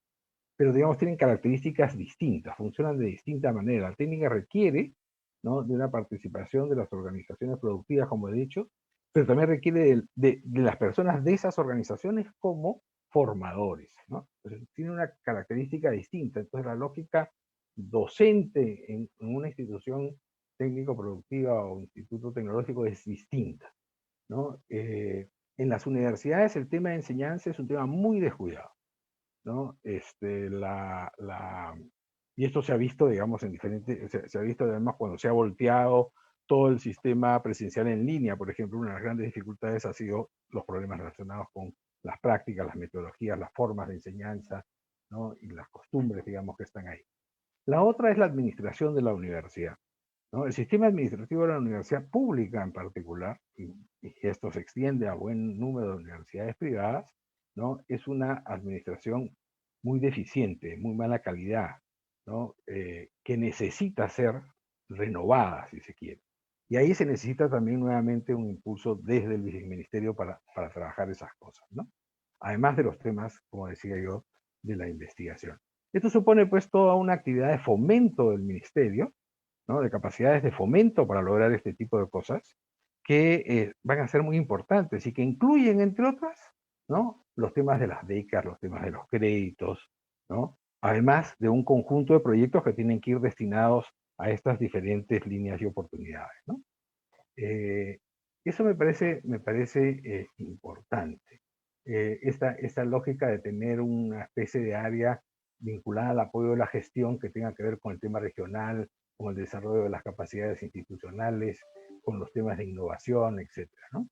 Pero, digamos, tienen características distintas, funcionan de distinta manera. La técnica requiere, ¿no?, de una participación de las organizaciones productivas, como he dicho, pero también requiere de las personas de esas organizaciones como formadores, ¿no? Entonces, tiene una característica distinta. Entonces, la lógica docente en una institución técnico-productiva o instituto tecnológico es distinta, ¿no? En las universidades el tema de enseñanza es un tema muy descuidado, ¿no? Y esto se ha visto, digamos, en diferentes, se ha visto además cuando se ha volteado todo el sistema presencial en línea, por ejemplo. Una de las grandes dificultades ha sido los problemas relacionados con las prácticas, las metodologías, las formas de enseñanza, ¿no?, y las costumbres, digamos, que están ahí. La otra es la administración de la universidad, ¿no? El sistema administrativo de la universidad pública en particular, y esto se extiende a buen número de universidades privadas, ¿no?, es una administración muy deficiente, muy mala calidad, ¿no? Que necesita ser renovada, si se quiere. Y ahí se necesita también nuevamente un impulso desde el viceministerio para trabajar esas cosas, ¿no? Además de los temas, como decía yo, de la investigación. Esto supone pues toda una actividad de fomento del ministerio, ¿no?, de capacidades de fomento para lograr este tipo de cosas que van a ser muy importantes y que incluyen, entre otras, ¿no?, los temas de las becas, los temas de los créditos, ¿no?, además de un conjunto de proyectos que tienen que ir destinados a estas diferentes líneas y oportunidades, ¿no? Eso me parece importante. Esta lógica de tener una especie de área vinculada al apoyo de la gestión que tenga que ver con el tema regional, con el desarrollo de las capacidades institucionales, con los temas de innovación, etcétera, ¿no?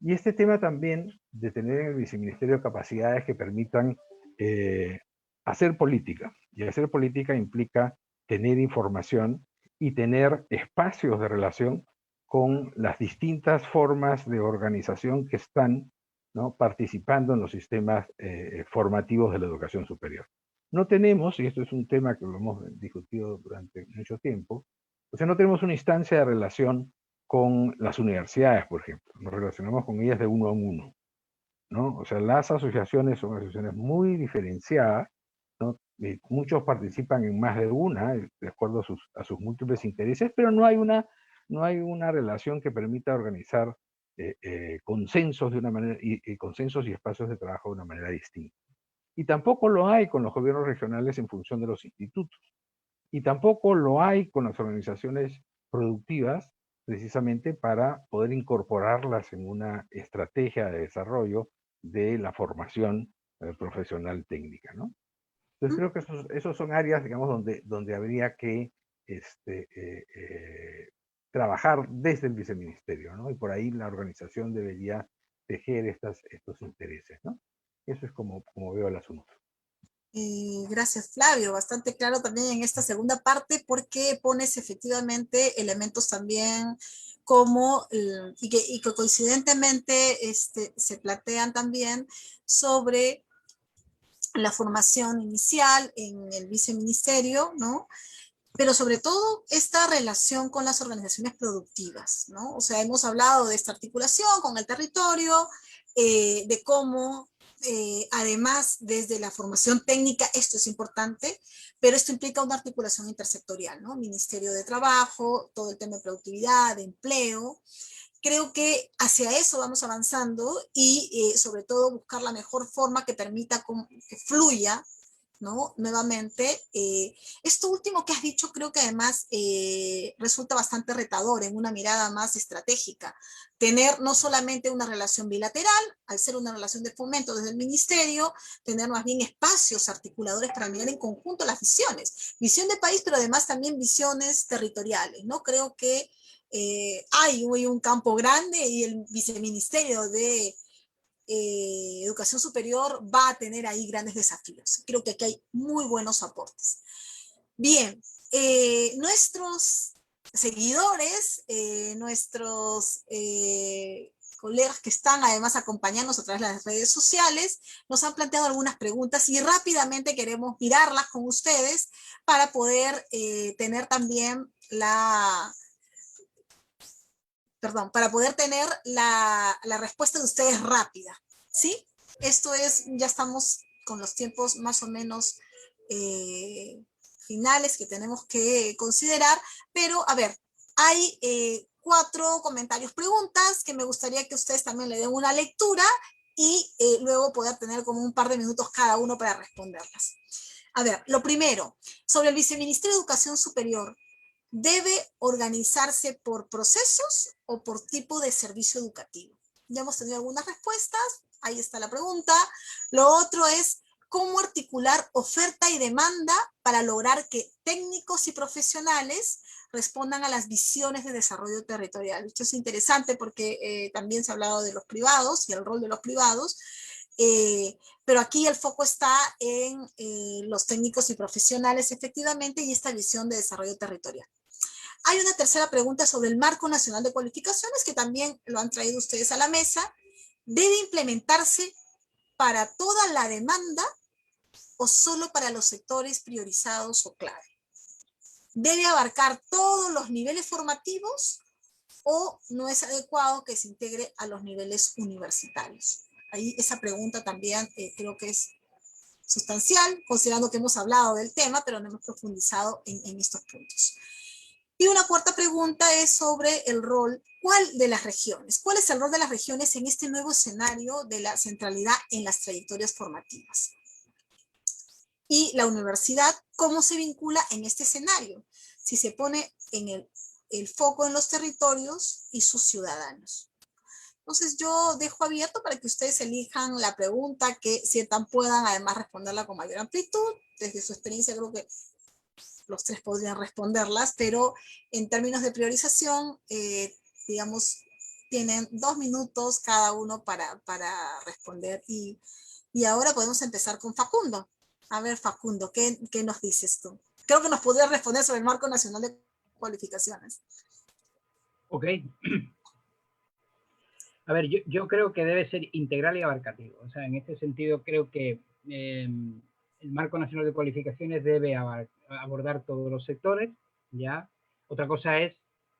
Y este tema también de tener en el viceministerio capacidades que permitan hacer política. Y hacer política implica tener información y tener espacios de relación con las distintas formas de organización que están, ¿no?, participando en los sistemas formativos de la educación superior. No tenemos, y esto es un tema que lo hemos discutido durante mucho tiempo, o sea, no tenemos una instancia de relación con las universidades, por ejemplo. Nos relacionamos con ellas de uno a uno, ¿no? O sea, las asociaciones son asociaciones muy diferenciadas, ¿no? Muchos participan en más de una, de acuerdo a sus múltiples intereses, pero no hay una relación que permita organizar consensos de una manera, y consensos y espacios de trabajo de una manera distinta. Y tampoco lo hay con los gobiernos regionales en función de los institutos. Y tampoco lo hay con las organizaciones productivas, precisamente para poder incorporarlas en una estrategia de desarrollo de la formación profesional técnica, ¿no? Entonces creo que esos son áreas, digamos, donde habría que trabajar desde el viceministerio, ¿no? Y por ahí la organización debería tejer estos intereses, ¿no? Eso es como veo el asunto. Gracias, Flavio. Bastante claro también en esta segunda parte, porque pones efectivamente elementos también como, y que coincidentemente se plantean también sobre la formación inicial en el viceministerio, ¿no? Pero sobre todo esta relación con las organizaciones productivas, ¿no? O sea, hemos hablado de esta articulación con el territorio, de cómo, además, desde la formación técnica, esto es importante, pero esto implica una articulación intersectorial, ¿no? Ministerio de Trabajo, todo el tema de productividad, de empleo. Creo que hacia eso vamos avanzando y sobre todo buscar la mejor forma que permita que fluya, ¿no? Nuevamente, esto último que has dicho creo que además resulta bastante retador en una mirada más estratégica. Tener no solamente una relación bilateral, al ser una relación de fomento desde el ministerio, tener más bien espacios articuladores para mirar en conjunto las visiones. Visión de país, pero además también visiones territoriales, ¿no? Creo que hay un campo grande y el viceministerio de educación superior va a tener ahí grandes desafíos. Creo que aquí hay muy buenos aportes. Bien, nuestros seguidores, nuestros colegas que están además acompañándonos a través de las redes sociales, nos han planteado algunas preguntas y rápidamente queremos mirarlas con ustedes para poder tener también para poder tener la respuesta de ustedes rápida, ¿sí? Esto es, ya estamos con los tiempos más o menos finales que tenemos que considerar, pero a ver, hay 4 comentarios, preguntas que me gustaría que ustedes también le den una lectura y luego poder tener como un par de minutos cada uno para responderlas. A ver, lo primero, sobre el Viceministerio de Educación Superior, ¿debe organizarse por procesos o por tipo de servicio educativo? Ya hemos tenido algunas respuestas, ahí está la pregunta. Lo otro es, ¿cómo articular oferta y demanda para lograr que técnicos y profesionales respondan a las visiones de desarrollo territorial? Esto es interesante porque también se ha hablado de los privados y el rol de los privados, pero aquí el foco está en los técnicos y profesionales efectivamente y esta visión de desarrollo territorial. Hay una tercera pregunta sobre el Marco Nacional de Cualificaciones que también lo han traído ustedes a la mesa. ¿Debe implementarse para toda la demanda o solo para los sectores priorizados o clave? ¿Debe abarcar todos los niveles formativos o no es adecuado que se integre a los niveles universitarios? Ahí esa pregunta también creo que es sustancial, considerando que hemos hablado del tema, pero no hemos profundizado en estos puntos. Y una cuarta pregunta es sobre el rol, ¿cuál de las regiones? ¿Cuál es el rol de las regiones en este nuevo escenario de la centralidad en las trayectorias formativas? Y la universidad, ¿cómo se vincula en este escenario? Si se pone en el foco en los territorios y sus ciudadanos. Entonces yo dejo abierto para que ustedes elijan la pregunta que sientan puedan además responderla con mayor amplitud. Desde su experiencia creo que los 3 podrían responderlas, pero en términos de priorización digamos, tienen 2 minutos cada uno para responder. Y ahora podemos empezar con Facundo. A ver, Facundo, ¿qué nos dices tú? Creo que nos podrías responder sobre el Marco Nacional de Cualificaciones. Ok. A ver, yo creo que debe ser integral y abarcativo. O sea, en este sentido creo que el Marco Nacional de Cualificaciones debe abordar todos los sectores, ¿ya? Otra cosa es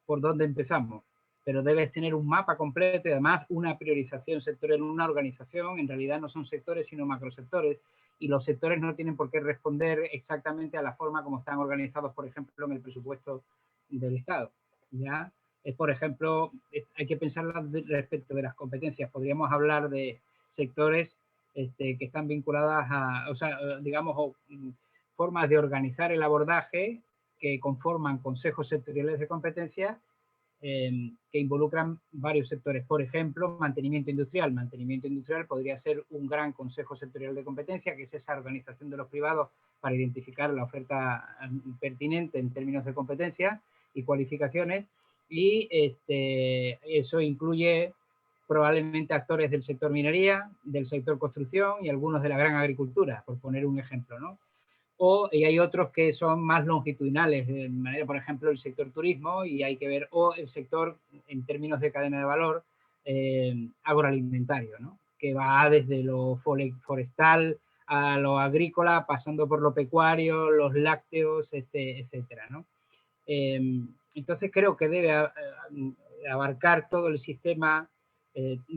por dónde empezamos, pero debes tener un mapa completo y además una priorización sectorial. Una organización en realidad no son sectores sino macrosectores, y los sectores no tienen por qué responder exactamente a la forma como están organizados, por ejemplo, en el presupuesto del Estado, ¿ya? Por ejemplo, hay que pensar respecto de las competencias. Podríamos hablar de sectores que están vinculadas a, o sea, digamos, formas de organizar el abordaje que conforman consejos sectoriales de competencia que involucran varios sectores. Por ejemplo, mantenimiento industrial. Mantenimiento industrial podría ser un gran consejo sectorial de competencia, que es esa organización de los privados para identificar la oferta pertinente en términos de competencia y cualificaciones, y eso incluye probablemente actores del sector minería, del sector construcción y algunos de la gran agricultura, por poner un ejemplo, ¿no? Y hay otros que son más longitudinales, de manera, por ejemplo, el sector turismo, y hay que ver, o el sector, en términos de cadena de valor, agroalimentario, ¿no? Que va desde lo forestal a lo agrícola, pasando por lo pecuario, los lácteos, etcétera, ¿no? Entonces creo que debe abarcar todo el sistema,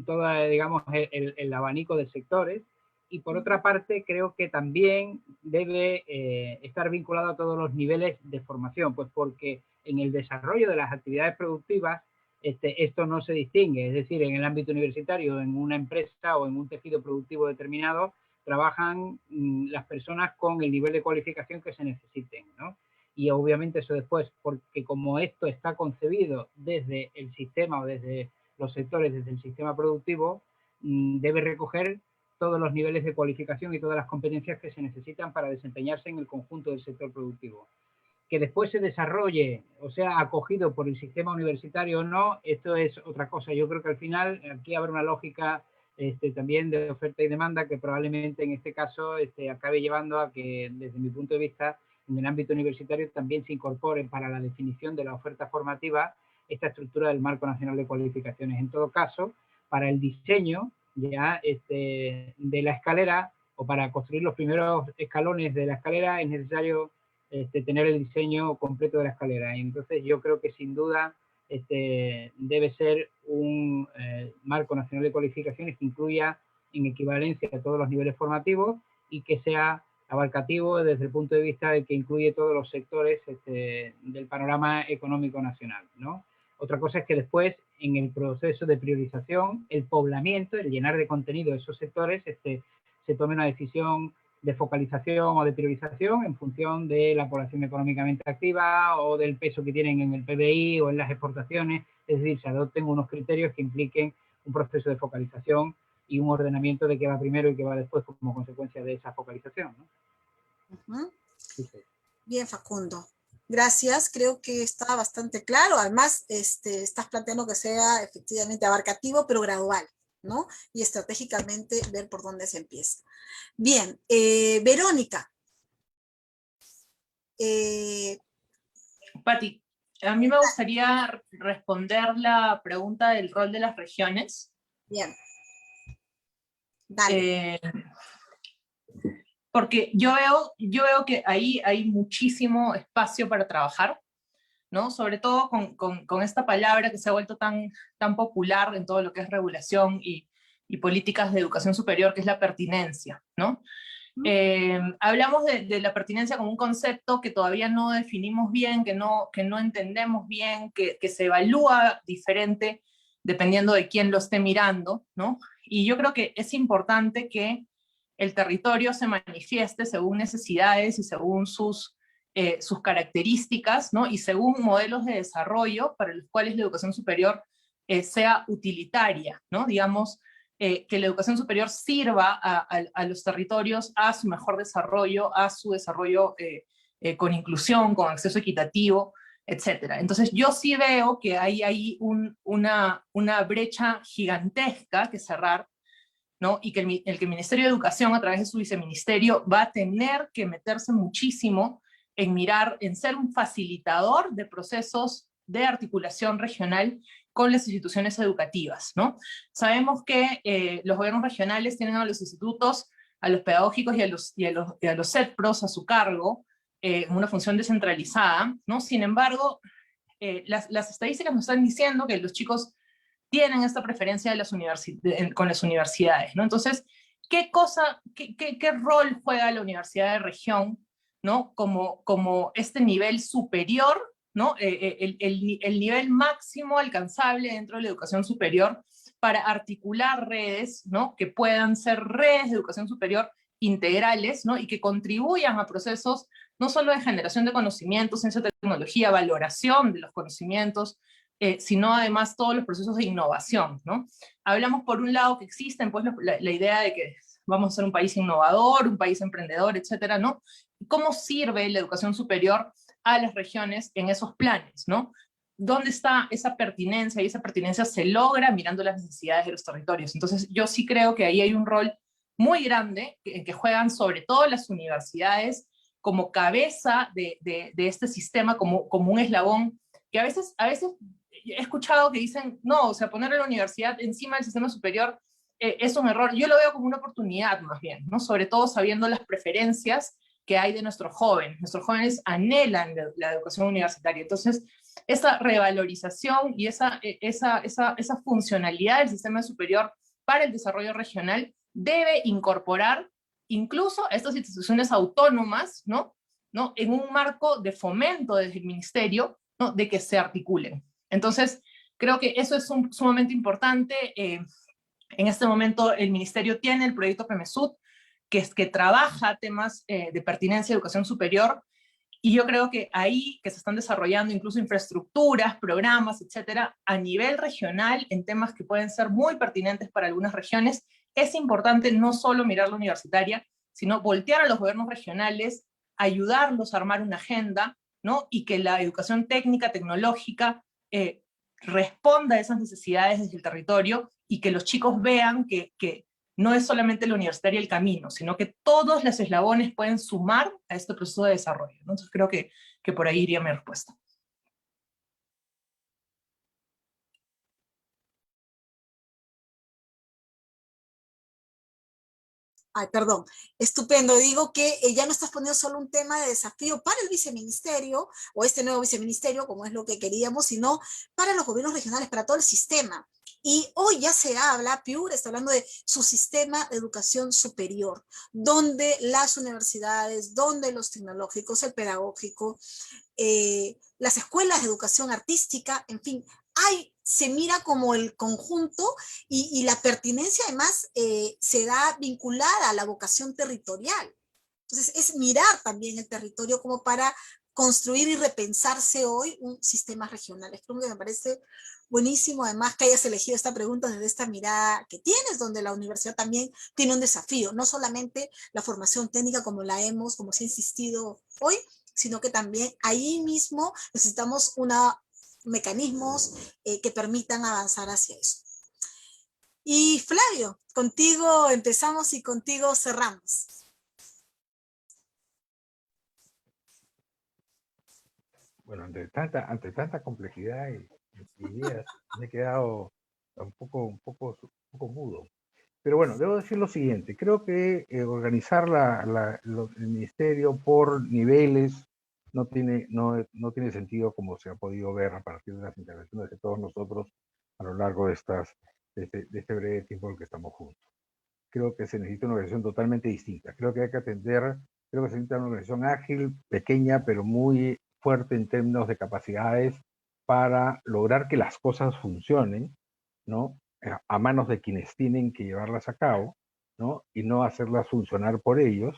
todo, digamos, el abanico de sectores. Y por otra parte, creo que también debe estar vinculado a todos los niveles de formación, pues porque en el desarrollo de las actividades productivas esto no se distingue. Es decir, en el ámbito universitario, en una empresa o en un tejido productivo determinado, trabajan las personas con el nivel de cualificación que se necesiten, ¿no? Y obviamente eso después, porque como esto está concebido desde el sistema o desde los sectores, desde el sistema productivo, debe recoger todos los niveles de cualificación y todas las competencias que se necesitan para desempeñarse en el conjunto del sector productivo. Que después se desarrolle, o sea, acogido por el sistema universitario o no, esto es otra cosa. Yo creo que al final aquí habrá una lógica también de oferta y demanda que probablemente en este caso acabe llevando a que, desde mi punto de vista, en el ámbito universitario también se incorpore para la definición de la oferta formativa esta estructura del Marco Nacional de Cualificaciones. En todo caso, para el diseño ya de la escalera, o para construir los primeros escalones de la escalera, es necesario tener el diseño completo de la escalera. Y entonces yo creo que sin duda debe ser un Marco Nacional de Cualificaciones que incluya en equivalencia a todos los niveles formativos y que sea abarcativo desde el punto de vista de que incluye todos los sectores del panorama económico nacional, ¿no? Otra cosa es que después, en el proceso de priorización, el poblamiento, el llenar de contenido de esos sectores, se tome una decisión de focalización o de priorización en función de la población económicamente activa o del peso que tienen en el PBI o en las exportaciones. Es decir, se adopten unos criterios que impliquen un proceso de focalización y un ordenamiento de qué va primero y qué va después como consecuencia de esa focalización, ¿no? Sí. Bien, Facundo. Gracias, creo que está bastante claro. Además, estás planteando que sea efectivamente abarcativo, pero gradual, ¿no? Y estratégicamente ver por dónde se empieza. Bien, Verónica. Pati, a mí me gustaría responder la pregunta del rol de las regiones. Bien. Dale. Porque yo veo que ahí hay muchísimo espacio para trabajar, ¿no? Sobre todo con esta palabra que se ha vuelto tan popular en todo lo que es regulación y políticas de educación superior, que es la pertinencia, ¿no? Hablamos de la pertinencia como un concepto que todavía no definimos bien, que no entendemos bien, que se evalúa diferente dependiendo de quién lo esté mirando, ¿no? Y yo creo que es importante que el territorio se manifieste según necesidades y según sus características, ¿no? Y según modelos de desarrollo para los cuales la educación superior sea utilitaria, ¿no? Digamos, que la educación superior sirva a los territorios a su mejor desarrollo, a su desarrollo con inclusión, con acceso equitativo, etcétera. Entonces yo sí veo que hay ahí una brecha gigantesca que cerrar, ¿no? Y que el Ministerio de Educación, a través de su viceministerio, va a tener que meterse muchísimo en mirar, en ser un facilitador de procesos de articulación regional con las instituciones educativas, ¿no? Sabemos que los gobiernos regionales tienen a los institutos, a los pedagógicos y a los CEDPROS a su cargo, en una función descentralizada, ¿no? Sin embargo, las estadísticas nos están diciendo que los chicos tienen esta preferencia de con las universidades, ¿no? Entonces, ¿qué rol juega la universidad de región, ¿no? Como este nivel superior, ¿no? El nivel máximo alcanzable dentro de la educación superior para articular redes, ¿no? Que puedan ser redes de educación superior integrales, ¿no? Y que contribuyan a procesos no solo de generación de conocimientos, ciencia, tecnología, valoración de los conocimientos, sino además todos los procesos de innovación, ¿no? Hablamos por un lado que existen pues la idea de que vamos a ser un país innovador, un país emprendedor, etcétera, ¿no? ¿Cómo sirve la educación superior a las regiones en esos planes, ¿no? ¿Dónde está esa pertinencia? Y esa pertinencia se logra mirando las necesidades de los territorios. Entonces yo sí creo que ahí hay un rol muy grande que juegan sobre todo las universidades como cabeza de este sistema, como un eslabón que a veces he escuchado que dicen, no, o sea, poner a la universidad encima del sistema superior es un error. Yo lo veo como una oportunidad más bien, ¿no? Sobre todo sabiendo las preferencias que hay de nuestros jóvenes. Nuestros jóvenes anhelan la educación universitaria. Entonces, esa revalorización y esa funcionalidad del sistema superior para el desarrollo regional debe incorporar incluso a estas instituciones autónomas, ¿no? En un marco de fomento desde el ministerio, ¿no? De que se articulen. Entonces, creo que eso es sumamente importante. En este momento el ministerio tiene el proyecto PEMESUD, que trabaja temas de pertinencia de educación superior, y yo creo que ahí que se están desarrollando incluso infraestructuras, programas, etcétera, a nivel regional, en temas que pueden ser muy pertinentes para algunas regiones, es importante no solo mirar la universitaria, sino voltear a los gobiernos regionales, ayudarlos a armar una agenda, ¿no? Y que la educación técnica, tecnológica, responda a esas necesidades desde el territorio y que los chicos vean que no es solamente la universitaria el camino, sino que todos los eslabones pueden sumar a este proceso de desarrollo, ¿no? Entonces creo que por ahí iría mi respuesta. Ay, perdón, estupendo. Digo que ya no estás poniendo solo un tema de desafío para el viceministerio o este nuevo viceministerio, como es lo que queríamos, sino para los gobiernos regionales, para todo el sistema. Y hoy ya se habla, PIUR está hablando de su sistema de educación superior, donde las universidades, donde los tecnológicos, el pedagógico, las escuelas de educación artística, en fin, se mira como el conjunto y la pertinencia además se da vinculada a la vocación territorial. Entonces es mirar también el territorio como para construir y repensarse hoy un sistema regional. Es como que me parece buenísimo además que hayas elegido esta pregunta desde esta mirada que tienes, donde la universidad también tiene un desafío, no solamente la formación técnica como se ha insistido hoy, sino que también ahí mismo necesitamos mecanismos que permitan avanzar hacia eso. Y Flavio, contigo empezamos y contigo cerramos. Bueno, ante tanta complejidad y ideas, me he quedado un poco mudo. Pero bueno, debo decir lo siguiente. Creo que organizar el ministerio por niveles no tiene sentido, como se ha podido ver a partir de las intervenciones de todos nosotros a lo largo de este breve tiempo en el que estamos juntos. Creo que se necesita una organización totalmente distinta. Creo que se necesita una organización ágil, pequeña, pero muy fuerte en términos de capacidades para lograr que las cosas funcionen, ¿no? A manos de quienes tienen que llevarlas a cabo, ¿no? Y no hacerlas funcionar por ellos,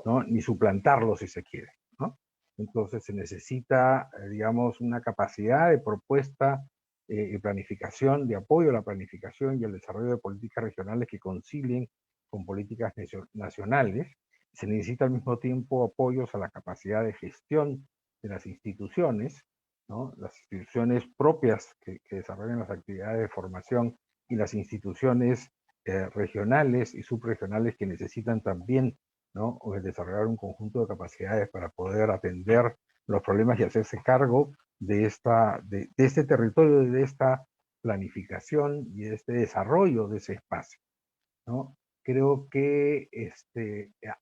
¿no? Ni suplantarlos si se quiere, ¿no? Entonces se necesita, digamos, una capacidad de propuesta y planificación, de apoyo a la planificación y al desarrollo de políticas regionales que concilien con políticas nacionales. Se necesita al mismo tiempo apoyos a la capacidad de gestión de las instituciones, ¿no? Las instituciones propias que desarrollan las actividades de formación y las instituciones regionales y subregionales que necesitan también, ¿no?, desarrollar un conjunto de capacidades para poder atender los problemas y hacerse cargo de este territorio, de esta planificación y de este desarrollo de ese espacio, ¿no? Creo que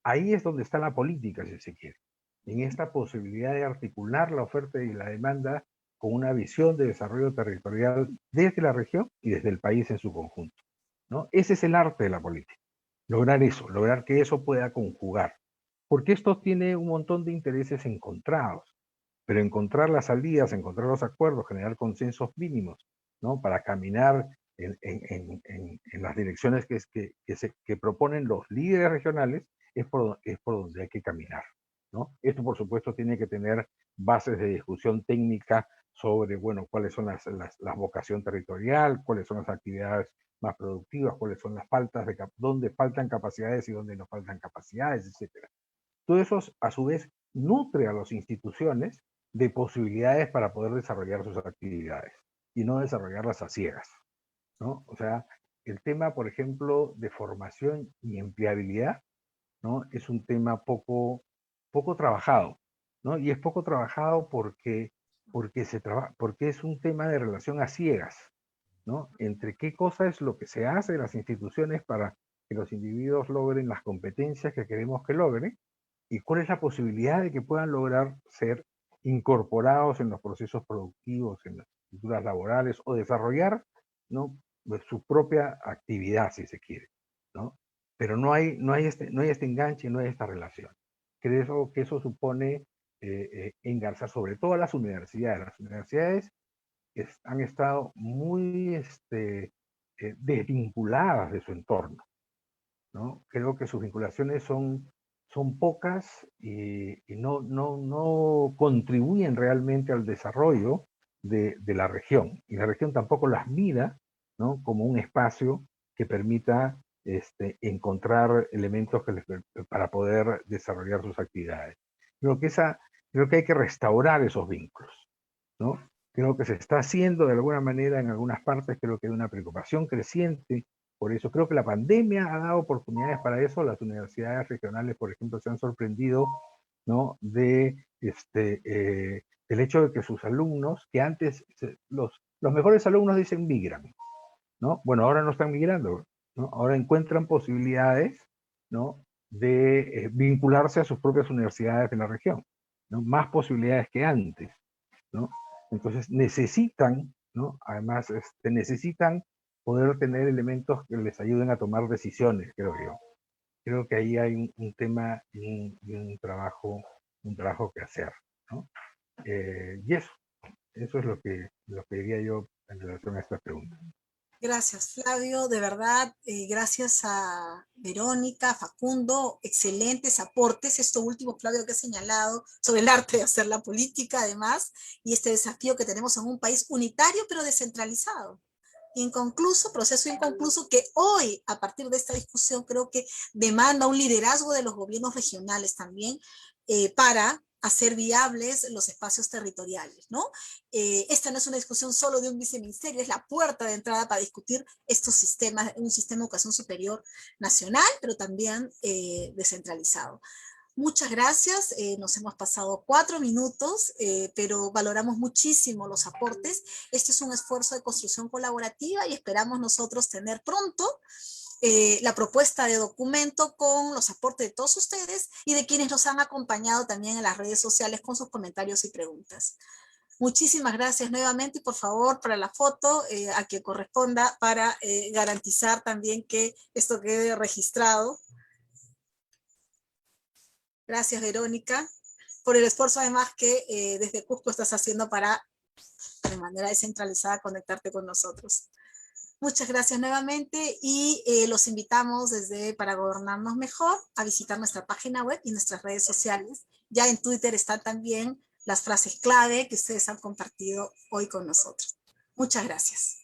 ahí es donde está la política, si se quiere, en esta posibilidad de articular la oferta y la demanda con una visión de desarrollo territorial desde la región y desde el país en su conjunto, ¿no? Ese es el arte de la política, lograr eso, lograr que eso pueda conjugar, porque esto tiene un montón de intereses encontrados, pero encontrar las salidas, encontrar los acuerdos, generar consensos mínimos, ¿no?, para caminar en las direcciones que proponen los líderes regionales, es por donde hay que caminar, ¿no? Esto, por supuesto, tiene que tener bases de discusión técnica sobre, bueno, cuáles son la vocación territorial, cuáles son las actividades más productivas, cuáles son las faltas, dónde faltan capacidades y dónde no faltan capacidades, etc. Todo eso, a su vez, nutre a las instituciones de posibilidades para poder desarrollar sus actividades y no desarrollarlas a ciegas, ¿no? O sea, el tema, por ejemplo, de formación y empleabilidad, ¿no?, es un tema poco trabajado, ¿no? Y es poco trabajado porque es un tema de relación a ciegas, ¿no? Entre qué cosa es lo que se hace en las instituciones para que los individuos logren las competencias que queremos que logren y cuál es la posibilidad de que puedan lograr ser incorporados en los procesos productivos, en las estructuras laborales o desarrollar, ¿no?, su propia actividad, si se quiere, ¿no? Pero no hay este enganche, no hay esta relación. Creo que eso supone engarzar sobre todo a las universidades. Las universidades han estado muy desvinculadas de su entorno, ¿no? Creo que sus vinculaciones son pocas y no contribuyen realmente al desarrollo de la región. Y la región tampoco las mira, ¿no?, como un espacio que permita encontrar elementos para poder desarrollar sus actividades. Creo que hay que restaurar esos vínculos, ¿no? Creo que se está haciendo de alguna manera en algunas partes, creo que hay una preocupación creciente por eso. Creo que la pandemia ha dado oportunidades para eso. Las universidades regionales, por ejemplo, se han sorprendido, ¿no?, del hecho de que sus alumnos, que antes los mejores alumnos dicen migran, ¿no? Bueno, ahora no están migrando, ¿no? Ahora encuentran posibilidades, ¿no?, de vincularse a sus propias universidades de la región, ¿no? Más posibilidades que antes, ¿no? Entonces necesitan, ¿no?, además necesitan poder tener elementos que les ayuden a tomar decisiones, creo yo. Creo que ahí hay un tema y un trabajo que hacer, ¿no? Y eso es lo que diría yo en relación a esta pregunta. Gracias, Flavio. De verdad, gracias a Verónica, Facundo, excelentes aportes. Esto último, Flavio, que he señalado sobre el arte de hacer la política, además, y este desafío que tenemos en un país unitario pero descentralizado. Inconcluso, proceso inconcluso que hoy, a partir de esta discusión, creo que demanda un liderazgo de los gobiernos regionales también para hacer viables los espacios territoriales, ¿no? Esta no es una discusión solo de un viceministerio, es la puerta de entrada para discutir estos sistemas, un sistema de educación superior nacional, pero también descentralizado. Muchas gracias, nos hemos pasado 4 minutos, pero valoramos muchísimo los aportes. Este es un esfuerzo de construcción colaborativa y esperamos nosotros tener pronto la propuesta de documento con los aportes de todos ustedes y de quienes nos han acompañado también en las redes sociales con sus comentarios y preguntas. Muchísimas gracias nuevamente y por favor para la foto a que corresponda para garantizar también que esto quede registrado. Gracias, Verónica, por el esfuerzo además que desde Cusco estás haciendo para, de manera descentralizada, conectarte con nosotros. Muchas gracias nuevamente y los invitamos desde Para Gobernarnos Mejor a visitar nuestra página web y nuestras redes sociales. Ya en Twitter están también las frases clave que ustedes han compartido hoy con nosotros. Muchas gracias.